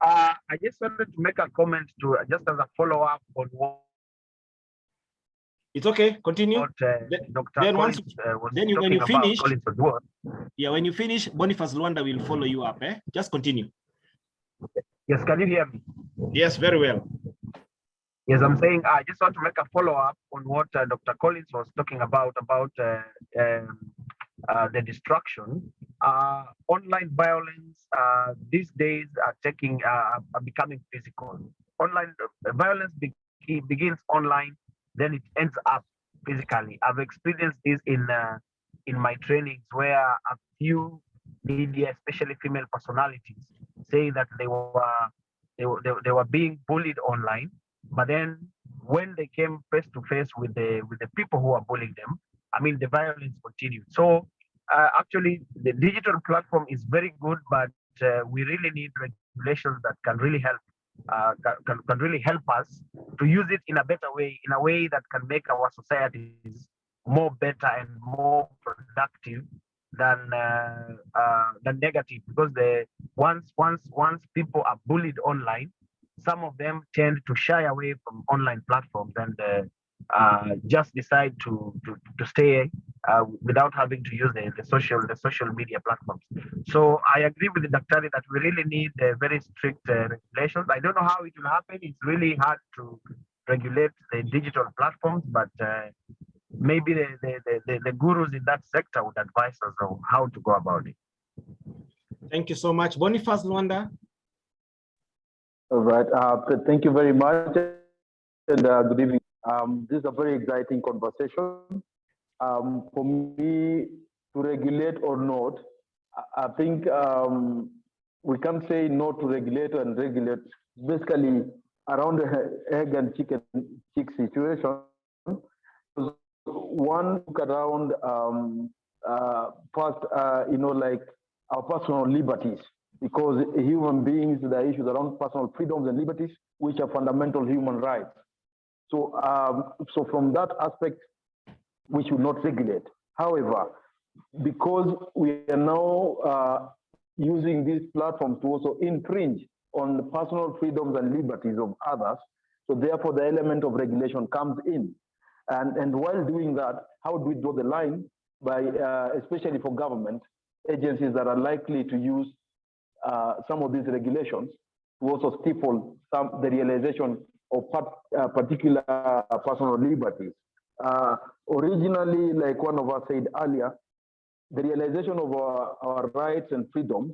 [SPEAKER 15] I just wanted to make a comment to just as a follow-up on what.
[SPEAKER 4] It's okay. Continue.
[SPEAKER 15] What, Dr.
[SPEAKER 4] Then
[SPEAKER 15] Collins,
[SPEAKER 4] once,
[SPEAKER 15] was
[SPEAKER 4] then when
[SPEAKER 15] talking
[SPEAKER 4] you
[SPEAKER 15] about
[SPEAKER 4] finish,
[SPEAKER 15] Collins as well.
[SPEAKER 4] yeah, when you finish, Boniface Luanda will follow you up. Just continue.
[SPEAKER 15] Yes, can you hear me?
[SPEAKER 4] Yes, very well.
[SPEAKER 15] Yes, I'm saying I just want to make a follow-up on what Dr. Collins was talking about the destruction. Online violence these days are becoming physical. Online violence begins online, then it ends up physically. I've experienced this in my trainings where a few media, especially female personalities, say that they were being bullied online, but then when they came face to face with the people who are bullying them, I mean, the violence continued. So actually, the digital platform is very good, but we really need regulations that can really help can really help us to use it in a better way, in a way that can make our societies more better and more productive than negative. Because once people are bullied online, some of them tend to shy away from online platforms and just decide to stay without having to use the social media platforms. So I agree with the Daktari that we really need very strict regulations. I don't know how it will happen. It's really hard to regulate the digital platforms, but maybe the gurus in that sector would advise us on how to go about it.
[SPEAKER 4] Thank you so much. Boniface Luanda.
[SPEAKER 16] All right. Thank you very much. And good evening. This is a very exciting conversation. For me, to regulate or not, I think we can't say no to regulate and regulate. Basically, around the egg and chicken situation. One look around first, like our personal liberties, because human beings, the issues around personal freedoms and liberties, which are fundamental human rights. So, so from that aspect, we should not regulate. However, because we are now using this platform to also infringe on the personal freedoms and liberties of others, so therefore the element of regulation comes in. And while doing that, how do we draw the line by, especially for government agencies that are likely to use some of these regulations to also stifle the realization of particular personal liberties. Originally, like one of us said earlier, the realization of our rights and freedoms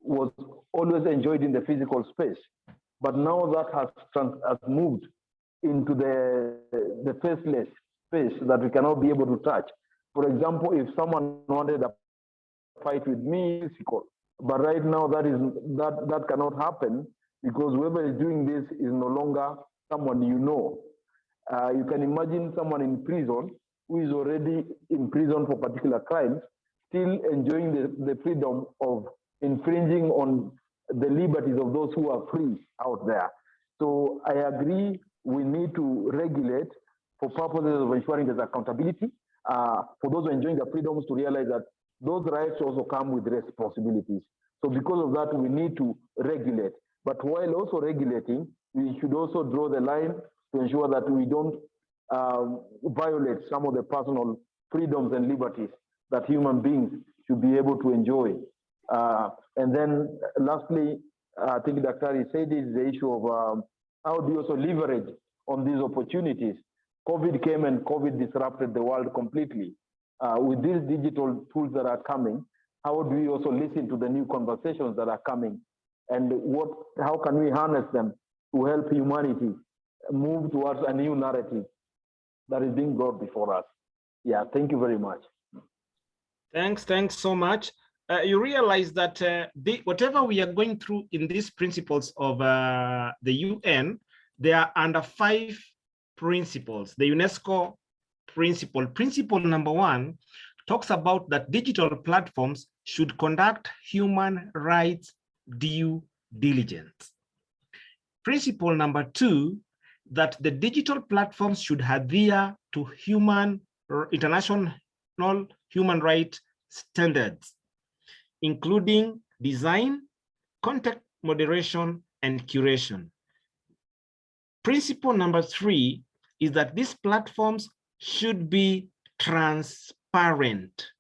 [SPEAKER 16] was always enjoyed in the physical space. But now that has moved into the faceless space that we cannot be able to touch. For example, if someone wanted a fight with me, physical, but right now that cannot happen because whoever is doing this is no longer someone you know. You can imagine someone in prison who is already in prison for particular crimes, still enjoying the freedom of infringing on the liberties of those who are free out there. So I agree we need to regulate for purposes of ensuring there's accountability, for those who are enjoying the freedoms to realize that those rights also come with responsibilities. So because of that, we need to regulate. But while also regulating, we should also draw the line to ensure that we don't violate some of the personal freedoms and liberties that human beings should be able to enjoy. And then lastly, I think Daktari said is the issue of how do you also leverage on these opportunities. COVID came and COVID disrupted the world completely. With these digital tools that are coming, how do we also listen to the new conversations that are coming and how can we harness them to help humanity move towards a new narrative that is being brought before us. Yeah, thank you very much.
[SPEAKER 4] Thanks so much. You realize that whatever we are going through in these principles of the UN, they are under 5 principles. The UNESCO principle number 1 talks about that digital platforms should conduct human rights due diligence. Principle number 2, that the digital platforms should adhere to international human rights standards, including design, content moderation, and curation. Principle number 3 is that these platforms should be transparent.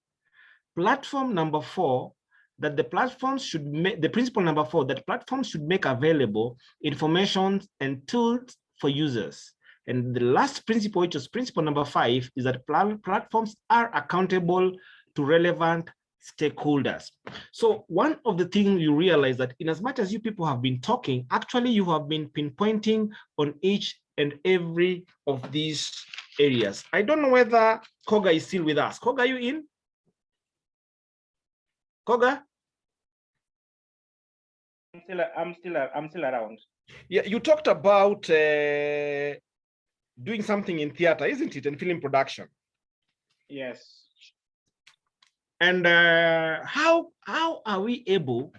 [SPEAKER 4] Platform number 4, that the platforms should make, the principle number 4, that platforms should make available information and tools for users. And the last principle, which is principle number 5, is that platforms are accountable to relevant stakeholders. So one of the things you realize that in as much as you people have been talking, actually you have been pinpointing on each and every of these areas. I don't know whether Koga is still with us. Koga, are you in? Koga?
[SPEAKER 7] I'm still around.
[SPEAKER 4] Yeah, you talked about doing something in theater, isn't it, and film production?
[SPEAKER 7] Yes.
[SPEAKER 4] And how are we able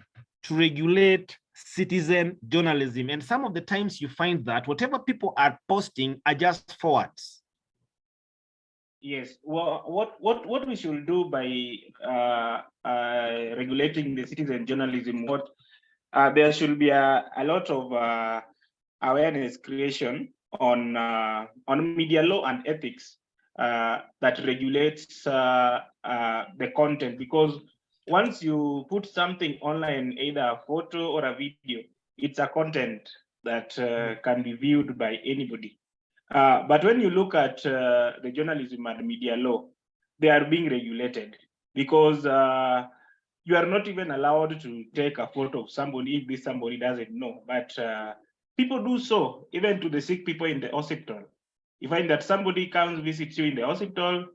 [SPEAKER 4] to regulate citizen journalism? And some of the times you find that whatever people are posting are just forwards.
[SPEAKER 7] Yes. Well, what we should do by regulating the citizen journalism? There should be a lot of awareness creation on media law and ethics that regulates the content, because once you put something online, either a photo or a video, it's a content that can be viewed by anybody. But when you look at the journalism and media law, they are being regulated, because you are not even allowed to take a photo of somebody if this somebody doesn't know. But people do so, even to the sick people in the hospital. You find that somebody comes, visits you in the hospital,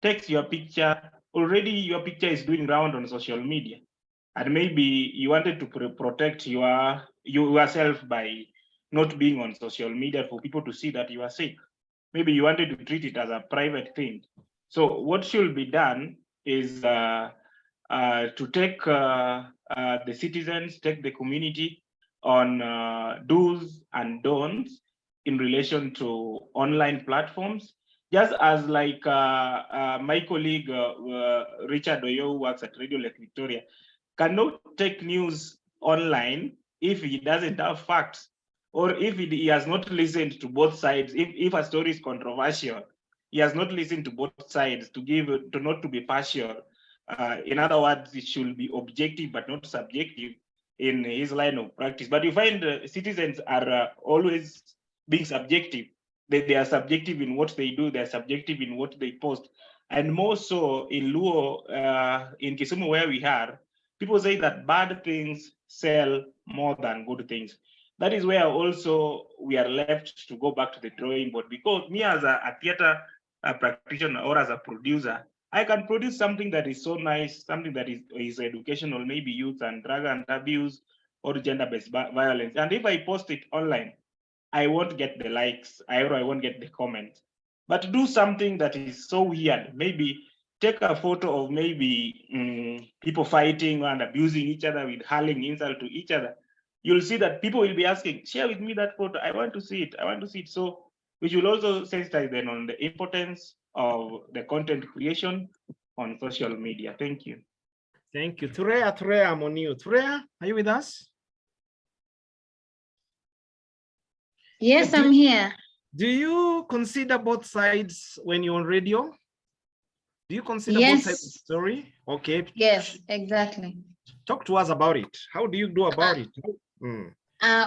[SPEAKER 7] takes your picture. Already your picture is doing round on social media. And maybe you wanted to protect yourself by not being on social media for people to see that you are sick. Maybe you wanted to treat it as a private thing. So what should be done is to take the citizens, take the community on do's and don'ts in relation to online platforms. Just as like my colleague, Richard Oyo, who works at Radio Lake Victoria, cannot take news online if he doesn't have facts, or if he has not listened to both sides. If a story is controversial, he has not listened to both sides to not to be partial. In other words, it should be objective but not subjective in his line of practice. But you find citizens are always being subjective. They are subjective in what they do, they're subjective in what they post. And more so in Luo, in Kisumu where we are, people say that bad things sell more than good things. That is where also we are left to go back to the drawing board, because me as a theater practitioner or as a producer, I can produce something that is so nice, something that is educational, maybe youth and drug and abuse or gender-based violence. And if I post it online, I won't get the likes, I won't get the comments. But do something that is so weird, maybe take a photo of maybe people fighting and abusing each other with hurling insult to each other. You'll see that people will be asking, share with me that photo, I want to see it, I want to see it. So we should also sensitize them on the importance of the content creation on social media. Thank you.
[SPEAKER 4] Thank you. Thurea, I'm on you. Thurea, are you with us?
[SPEAKER 11] Yes, I'm here.
[SPEAKER 4] Do you consider both sides when you're on radio? Do you consider both sides of the story? Okay.
[SPEAKER 11] Yes, exactly.
[SPEAKER 4] Talk to us about it. How do you do about it?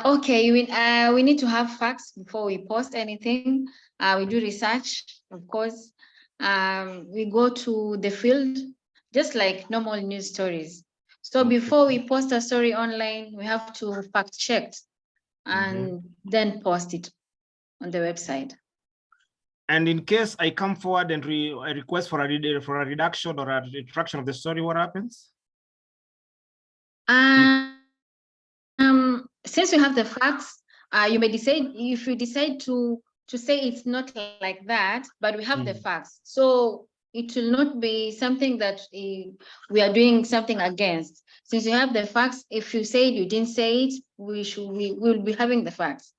[SPEAKER 11] Okay, we need to have facts before we post anything. We do research, of course. We go to the field, just like normal news stories. So before we post a story online, we have to fact check and then post it on the website.
[SPEAKER 4] And in case I come forward and I request for a reduction or a retraction of the story, what happens?
[SPEAKER 11] Since you have the facts, you may decide if you decide to say it's not like that, but we have the facts. So it will not be something that we are doing something against. Since you have the facts, if you say you didn't say it, we will be having the facts.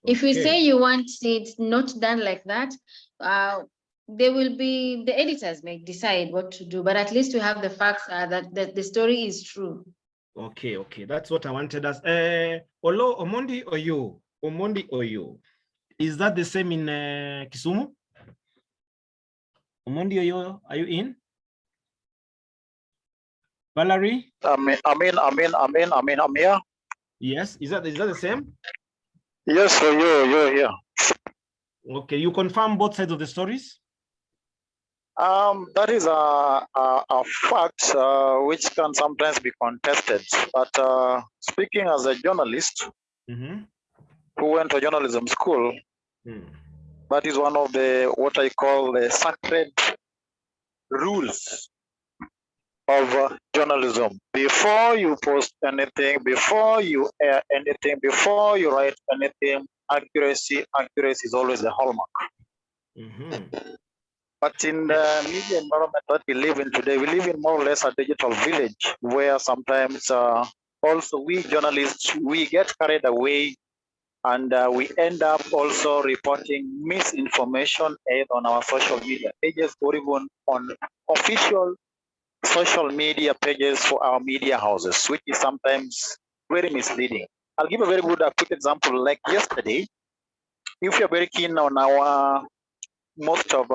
[SPEAKER 11] If you say you want it not done like that, there will be, the editors may decide what to do, but at least we have the facts that the story is true.
[SPEAKER 4] Okay, that's what I wanted us. Olo Omondi or you? Omondi or you? Is that the same in Kisumu? Omondi or you? Are you in? Valerie?
[SPEAKER 8] I'm here.
[SPEAKER 4] Yes, is that the same?
[SPEAKER 8] Yes, so you're here.
[SPEAKER 4] Okay, you confirm both sides of the stories?
[SPEAKER 8] That is a fact which can sometimes be contested. But speaking as a journalist who went to journalism school, that is one of the what I call the sacred rules of journalism. Before you post anything, before you air anything, before you write anything, accuracy is always the hallmark. But in the media environment that we live in today, we live in more or less a digital village where sometimes also we journalists, we get carried away and we end up also reporting misinformation either on our social media pages or even on official social media pages for our media houses, which is sometimes very misleading. I'll give a very good quick example. Like yesterday, if you're very keen on our most of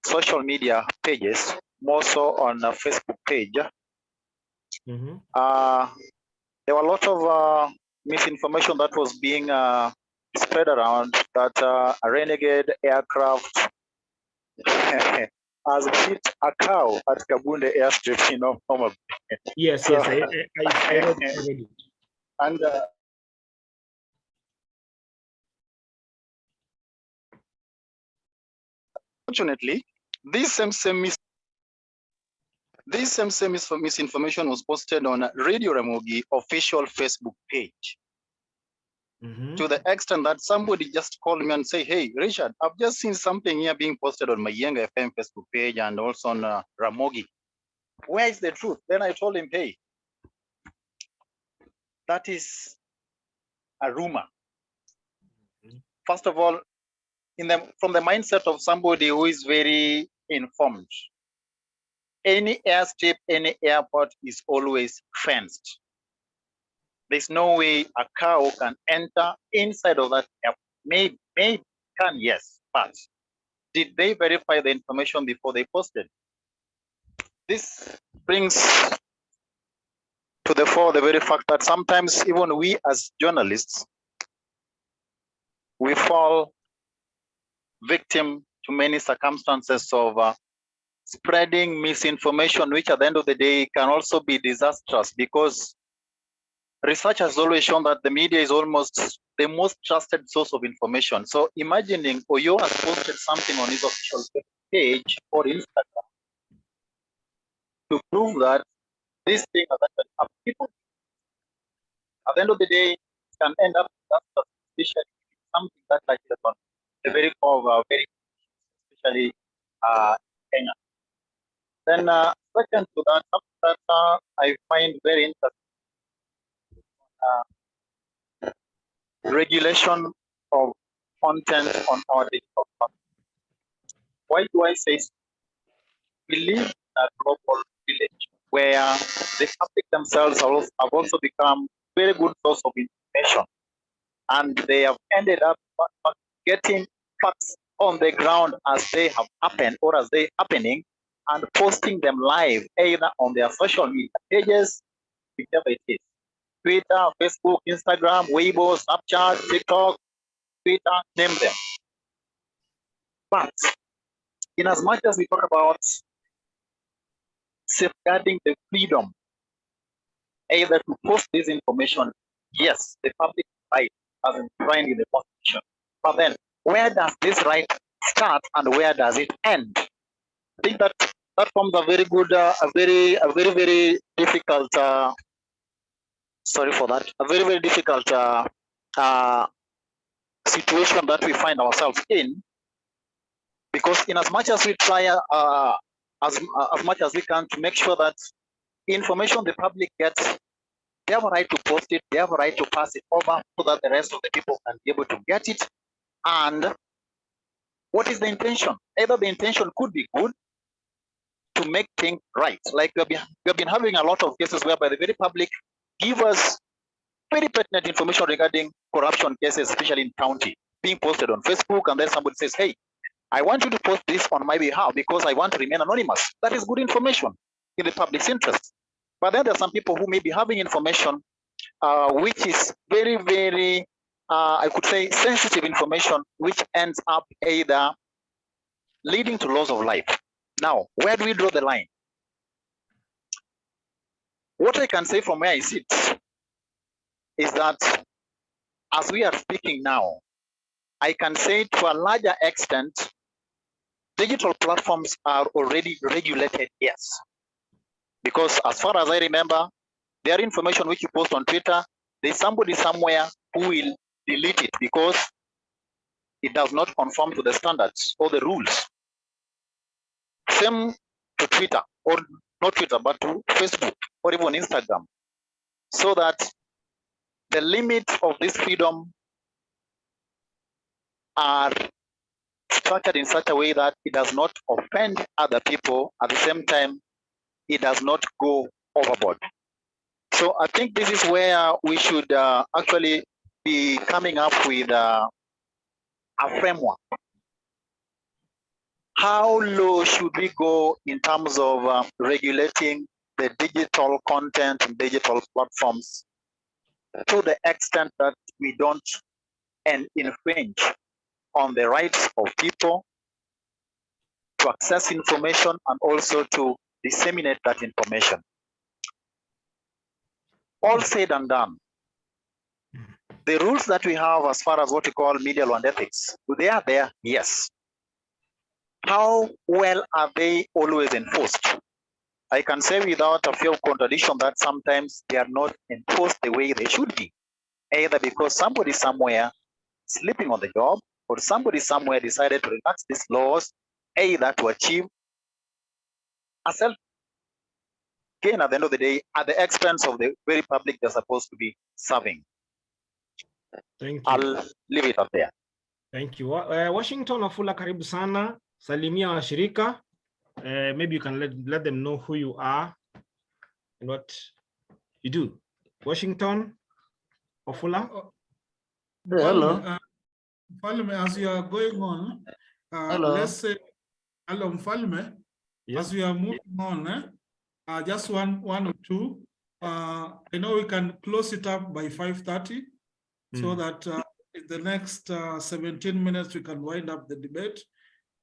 [SPEAKER 8] social media pages, more so on a Facebook page, there were a lot of misinformation that was being spread around that a renegade aircraft has hit a cow at Kabunde airstrip, Homa Bay.
[SPEAKER 4] Yes,
[SPEAKER 8] so,
[SPEAKER 4] yes, I read it.
[SPEAKER 8] And unfortunately, this same misinformation was posted on Radio Ramogi official Facebook page. To the extent that somebody just called me and say, "Hey, Richard, I've just seen something here being posted on my Yenga FM Facebook page and also on Ramogi. Where is the truth?" Then I told him, "Hey, that is a rumor." First of all, from the mindset of somebody who is very informed, any airstrip, any airport is always fenced. There's no way a cow can enter inside of that airport. Maybe can, yes, but did they verify the information before they posted? This brings to the fore the very fact that sometimes even we as journalists, we fall victim to many circumstances of spreading misinformation, which at the end of the day can also be disastrous, because research has always shown that the media is almost the most trusted source of information. So imagining Oyo has posted something on his official page or Instagram to prove that this thing has actually happened. People, at the end of the day, can end up especially something that like on the very core of very especially Kenya. Then second to that, something that I find very interesting. Regulation of content on our digital platform. Why do I say so? We live in a global village where the public themselves have also become very good source of information, and they have ended up getting facts on the ground as they have happened or as they happening, and posting them live either on their social media pages, whichever it is. Twitter, Facebook, Instagram, Weibo, Snapchat, TikTok, Twitter, name them. But in as much as we talk about safeguarding the freedom either to post this information. Yes, the public right as enshrined in the Constitution. But then, where does this right start and where does it end? I think that forms a very good, a very difficult. Sorry for that. A very difficult situation that we find ourselves in, because in as much as we try, as much as we can, to make sure that information the public gets, they have a right to post it, they have a right to pass it over so that the rest of the people can be able to get it. And what is the intention? Either the intention could be good to make things right. Like we have been having a lot of cases whereby the very public give us very pertinent information regarding corruption cases, especially in county, being posted on Facebook, and then somebody says, hey, I want you to post this on my behalf because I want to remain anonymous. That is good information in the public's interest. But then there are some people who may be having information which is very, I could say, sensitive information, which ends up either leading to loss of life. Now, where do we draw the line? What I can say from where I sit is that as we are speaking now, I can say to a larger extent, digital platforms are already regulated, yes. Because as far as I remember, their information which you post on Twitter, there's somebody somewhere who will delete it because it does not conform to the standards or the rules. Same to Twitter, or not Twitter, but to Facebook or even Instagram. So that the limits of this freedom are structured in such a way that it does not offend other people. At the same time, it does not go overboard. So I think this is where we should actually be coming up with a framework. How low should we go in terms of regulating the digital content and digital platforms to the extent that we don't infringe on the rights of people to access information and also to disseminate that information? All said and done, the rules that we have as far as what we call media law and ethics, they are there, yes. How well are they always enforced? I can say without a fear of contradiction that sometimes they are not enforced the way they should be, either because somebody somewhere sleeping on the job, or somebody somewhere decided to relax these laws, either to achieve a self gain at the end of the day at the expense of the very public they're supposed to be serving.
[SPEAKER 4] Thank you.
[SPEAKER 8] I'll leave it up there.
[SPEAKER 4] Thank you. Washington Wafula, karibu sana. Salimia washirika. Maybe you can let them know who you are and what you do. Washington Wafula.
[SPEAKER 9] Hello. Mfalme, as you are going on, let's say, hello, Mfalme, as we are moving on, just one or two. I know we can close it up by 5:30, so that in the next 17 minutes we can wind up the debate.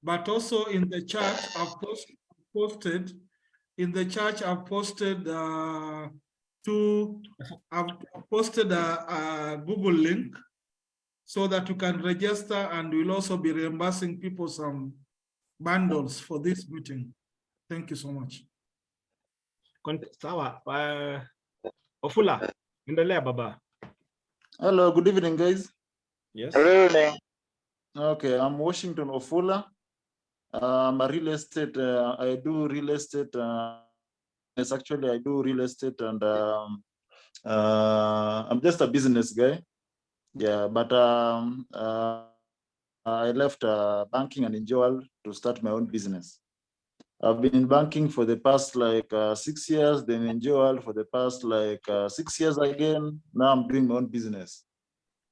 [SPEAKER 9] But also in the chat, I've posted in the chat. I've posted a Google link so that you can register, and we'll also be reimbursing people some bundles for this meeting. Thank you so much.
[SPEAKER 4] Sawa. Wafula, endelea baba.
[SPEAKER 17] Hello, good evening, guys.
[SPEAKER 4] Yes.
[SPEAKER 8] Good evening.
[SPEAKER 17] Okay, I'm Washington Wafula. I'm a real estate. I do real estate. Yes, actually, I do real estate, and I'm just a business guy. Yeah, but I left banking and enjoy to start my own business. I've been in banking for the past 6 years, then in Joel for the past 6 years again. Now I'm doing my own business,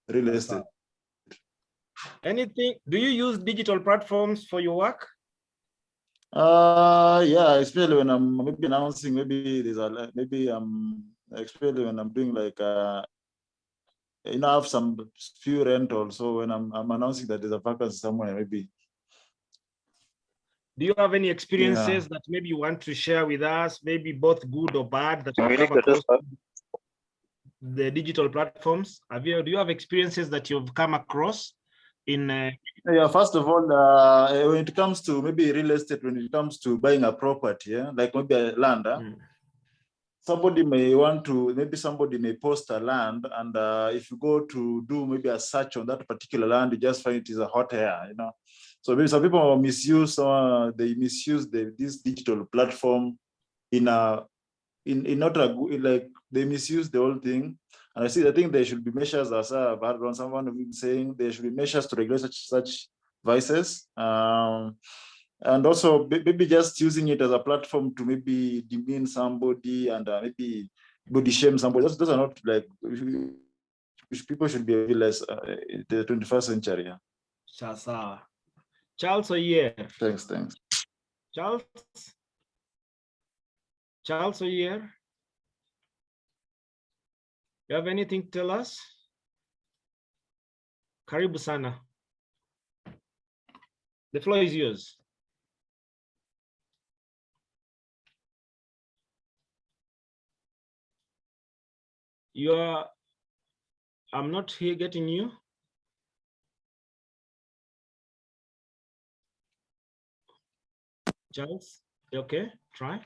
[SPEAKER 17] real estate.
[SPEAKER 4] Anything? Do you use digital platforms for your work?
[SPEAKER 17] Yeah, especially when I'm maybe announcing, maybe there's a especially when I'm doing I have some few rentals. So when I'm announcing that there's a vacancy somewhere, maybe.
[SPEAKER 4] Do you have any experiences that maybe you want to share with us, maybe both good or bad, that you have come across the digital platforms? Do you have experiences that you've come across in?
[SPEAKER 17] Yeah, first of all, when it comes to maybe real estate, when it comes to buying a property, yeah, like maybe a land, somebody may want to, maybe somebody may post a land, and if you go to do maybe a search on that particular land, you just find it is a hot air, you know. So maybe some people misuse, they misuse this digital platform in not a good, like they misuse the whole thing. And I think there should be measures, as I've heard on someone saying there should be measures to regulate such vices. And also maybe just using it as a platform to maybe demean somebody and maybe body shame somebody. Those are not like, people should be less in the 21st century. Yeah.
[SPEAKER 4] Sasa. Charles Oyer.
[SPEAKER 17] Thanks.
[SPEAKER 4] Charles Oyer. You have anything to tell us? Karibu sana. The floor is yours. I'm not here getting you. Charles, you okay? Try.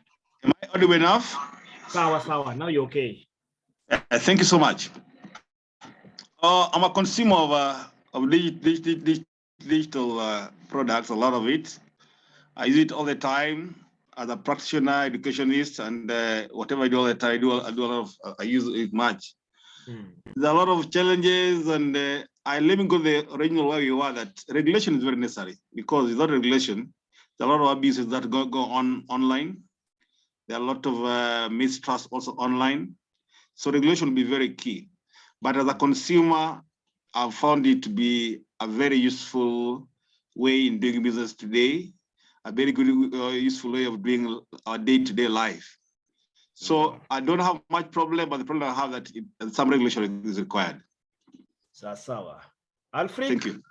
[SPEAKER 18] Am I audible enough?
[SPEAKER 4] Sawa, now you're okay.
[SPEAKER 18] Thank you so much. I'm a consumer of digital products, a lot of it. I use it all the time as a practitioner, educationist, and whatever I do all the time, I use it much. There are a lot of challenges, and let me go to the original where you are, that regulation is very necessary, because without regulation, there are a lot of abuses that go on online. There are a lot of mistrust also online. So regulation will be very key. But as a consumer, I've found it to be a very useful way in doing business today, a very good, useful way of doing our day-to-day life. So I don't have much problem, but the problem I have that some regulation is required.
[SPEAKER 4] Sawa. Alfred.
[SPEAKER 18] Thank you.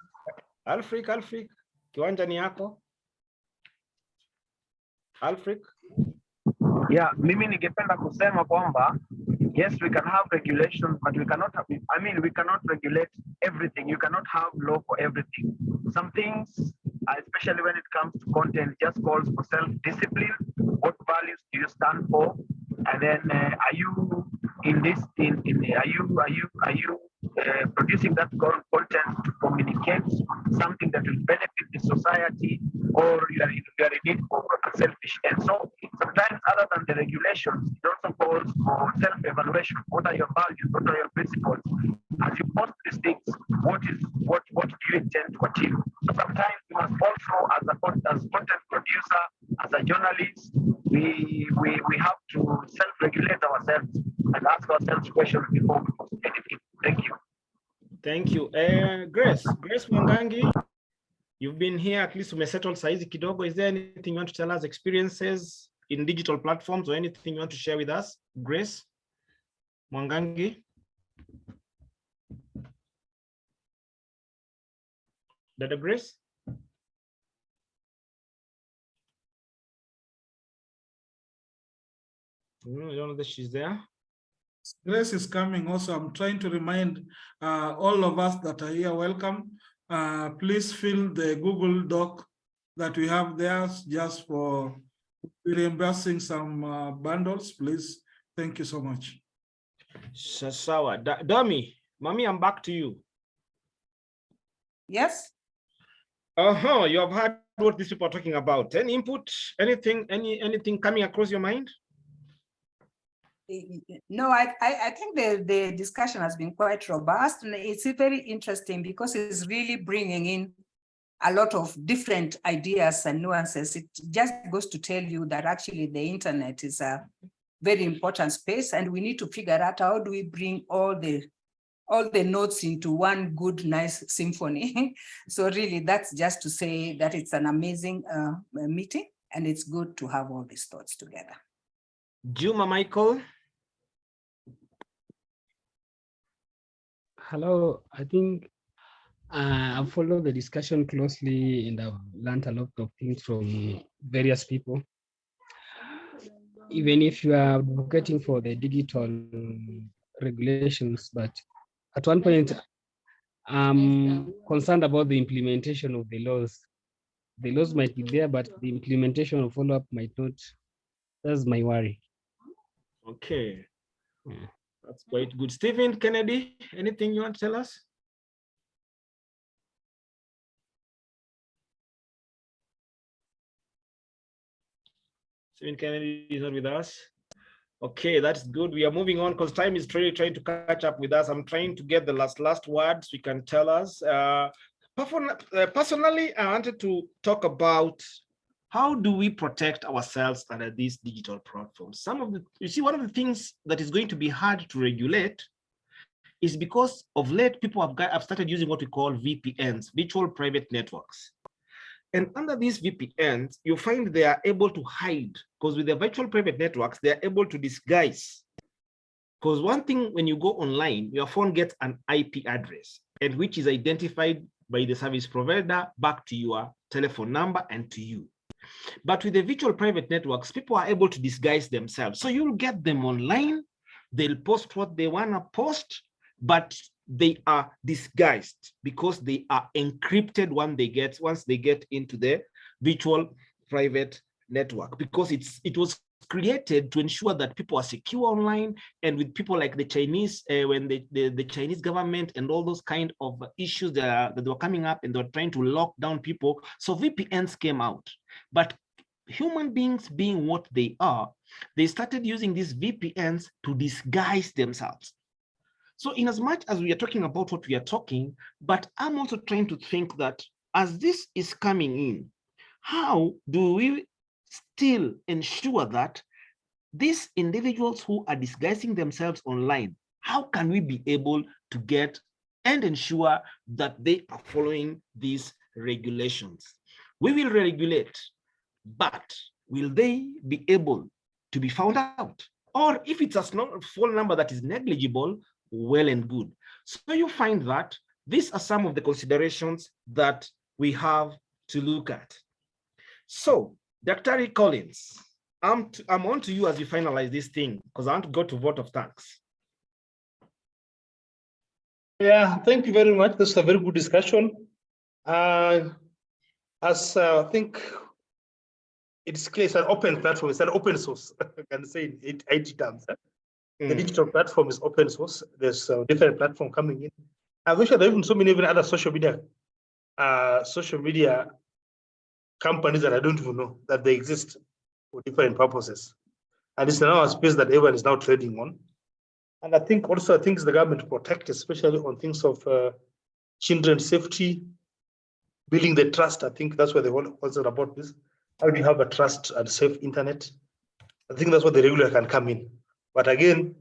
[SPEAKER 4] Alfred, kiwanja ni yako. Alfred.
[SPEAKER 15] Yeah, mimi ningependa kusema kwamba yes, we can have regulations, but we cannot have, we cannot regulate everything. You cannot have law for everything. Some things, especially when it comes to content, just calls for self-discipline. What values do you stand for? And then are you in this, are you producing that content to communicate something that will benefit the society, or you are in it for a selfish end? So sometimes, other than the regulations, it also calls for self-evaluation. What are your values? What are your principles? As you post these things, what do you intend to achieve? So sometimes we must also, as content producer, as a journalist, we have to self-regulate ourselves and ask ourselves questions before we post anything. Thank you.
[SPEAKER 4] Thank you. Grace Mwangangi, you've been here, at least umesettle saizi kidogo. Is there anything you want to tell us, experiences in digital platforms, or anything you want to share with us? Grace Mwangangi. Dada Grace? I don't know that she's there.
[SPEAKER 9] Grace is coming also. I'm trying to remind all of us that are here, welcome. Please fill the Google Doc that we have there just for reimbursing some bundles, please. Thank you so much.
[SPEAKER 4] Sawa. Dami, Mami, I'm back to you.
[SPEAKER 1] Yes.
[SPEAKER 4] You have heard what these people are talking about. Any input, anything coming across your mind?
[SPEAKER 1] No, I think the discussion has been quite robust, and it's very interesting because it's really bringing in a lot of different ideas and nuances. It just goes to tell you that actually the internet is a very important space, and we need to figure out how do we bring all the notes into one good, nice symphony. So really, that's just to say that it's an amazing meeting, and it's good to have all these thoughts together.
[SPEAKER 4] Juma Michael.
[SPEAKER 5] Hello, I think I've followed the discussion closely and I've learned a lot of things from various people. Even if you are advocating for the digital regulations, but at one point, I'm concerned about the implementation of the laws. The laws might be there, but the implementation or follow-up might not. That's my worry.
[SPEAKER 4] Okay. That's quite good. Stephen Kennedy, anything you want to tell us? Stephen Kennedy is not with us. Okay, that's good. We are moving on because time is really trying to catch up with us. I'm trying to get the last words we can tell us. Personally, I wanted to talk about how do we protect ourselves under these digital platforms. You see, one of the things that is going to be hard to regulate is because of late people have started using what we call VPNs, virtual private networks. And under these VPNs, you find they are able to hide, because with the virtual private networks, they are able to disguise. Because one thing, when you go online, your phone gets an IP address, and which is identified by the service provider back to your telephone number and to you. But with the virtual private networks, people are able to disguise themselves. So you'll get them online, they'll post what they want to post, but they are disguised because they are encrypted once they get into the virtual private network, because it was created to ensure that people are secure online. And with people like the Chinese, when the Chinese government and all those kind of issues that were coming up, and they were trying to lock down people, so VPNs came out. But human beings being what they are, they started using these VPNs to disguise themselves. So in as much as we are talking about what we are talking, but I'm also trying to think that as this is coming in, how do we still ensure that these individuals who are disguising themselves online, how can we be able to get and ensure that they are following these regulations? We will regulate, but will they be able to be found out? Or if it's a phone number that is negligible, well and good. So you find that these are some of the considerations that we have to look at. So, Dr. Collins, I'm on to you as you finalize this thing, because I want to go to vote of thanks.
[SPEAKER 2] Yeah, thank you very much. This is a very good discussion. As I think it's clear, it's an open platform, it's an open source. I can say in IT terms. The digital platform is open source. There's a different platform coming in. I'm sure there are even so many other social media companies that I don't even know that they exist for different purposes. And it's now a space that everyone is now trading on. And I think also things the government protect, especially on things of children's safety, building the trust. I think that's where the whole concept about this. How do you have a trust and safe internet? I think that's what the regulator can come in. But again,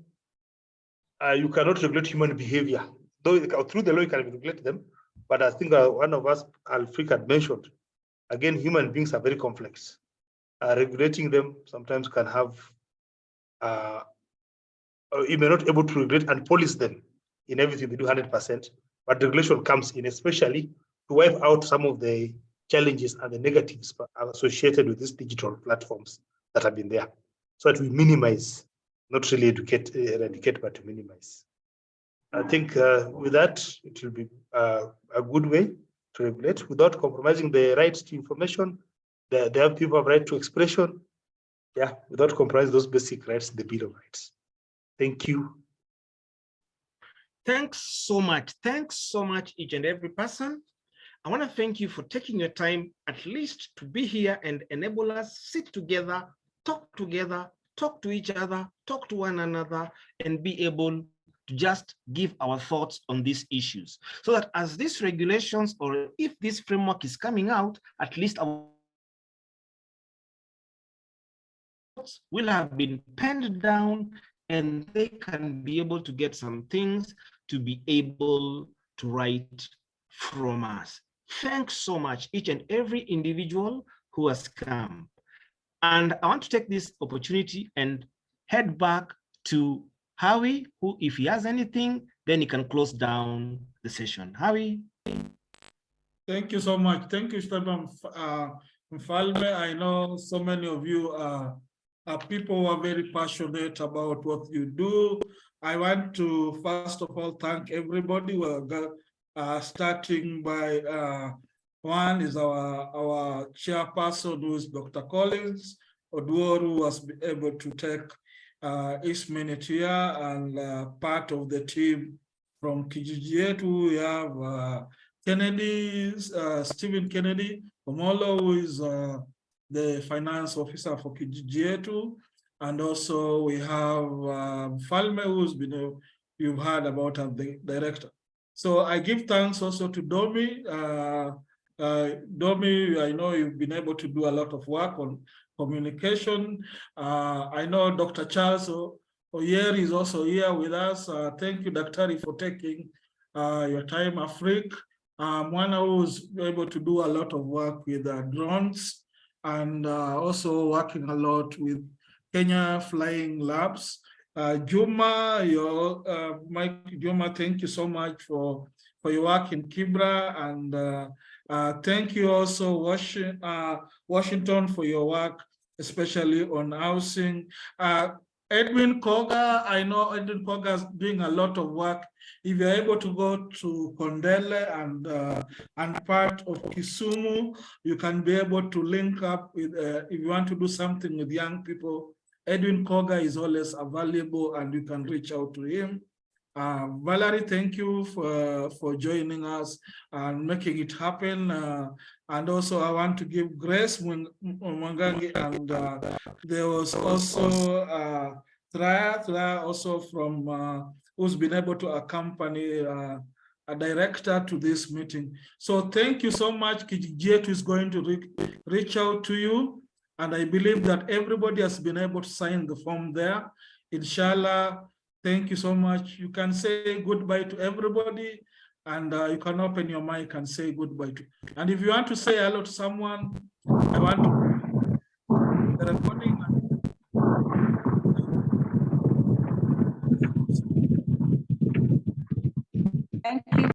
[SPEAKER 2] you cannot regulate human behavior. Though through the law you can regulate them, but I think one of us, Alfred, had mentioned, again, human beings are very complex. Regulating them sometimes can have, you may not able to regulate and police them in everything they do 100%, but regulation comes in, especially to wipe out some of the challenges and the negatives associated with these digital platforms that have been there, so that we minimize, not really eradicate, but to minimize. I think with that, it will be a good way to regulate without compromising the right to information. They have people have right to expression. Yeah, without compromising those basic rights, the Bill of Rights. Thank you.
[SPEAKER 4] Thanks so much. Thanks so much, each and every person. I want to thank you for taking your time at least to be here and enable us sit together, talk to each other, talk to one another, and be able to just give our thoughts on these issues. So that as these regulations, or if this framework is coming out, at least our thoughts will have been penned down, and they can be able to get some things to be able to write from us. Thanks so much, each and every individual who has come. And I want to take this opportunity and head back to Howie, who, if he has anything, then he can close down the session. Howie.
[SPEAKER 9] Thank you so much. Thank you, Stefan Mfalme. I know so many of you are people who are very passionate about what you do, I want to first of all thank everybody. Starting by one is our chairperson, who is Dr. Collins Oduor, who was able to take each minute here, and part of the team from Kijiji Yeetu. We have Kennedy, Stephen Kennedy Omolo, who is the finance officer for Kijiji Yeetu. And also we have Falme, who's been, you've heard about as the director. So I give thanks also to Domi. Domi, I know you've been able to do a lot of work on communication. I know Dr. Charles Oyer is also here with us. Thank you, Daktari, for taking your time, Afrik. Mwana, who's able to do a lot of work with drones, and also working a lot with Kenya Flying Labs. Juma, Mike Juma, thank you so much for your work in Kibra, and thank you also Washington for your work, especially on housing. Edwin Koga, I know Edwin Koga is doing a lot of work. If you're able to go to Kondele and part of Kisumu, you can be able to link up with, if you want to do something with young people, Edwin Koga is always available and you can reach out to him. Valerie, thank you for joining us and making it happen. And also I want to give Grace Mwangangi, and there was also Thra also from who's been able to accompany a director to this meeting. So thank you so much. Kijiji Yeetu is going to reach out to you. And I believe that everybody has been able to sign the form there. Inshallah, thank you so much. You can say goodbye to everybody, and you can open your mic and say goodbye to. And if you want to say hello to someone, I want to the recording.
[SPEAKER 1] Thank you.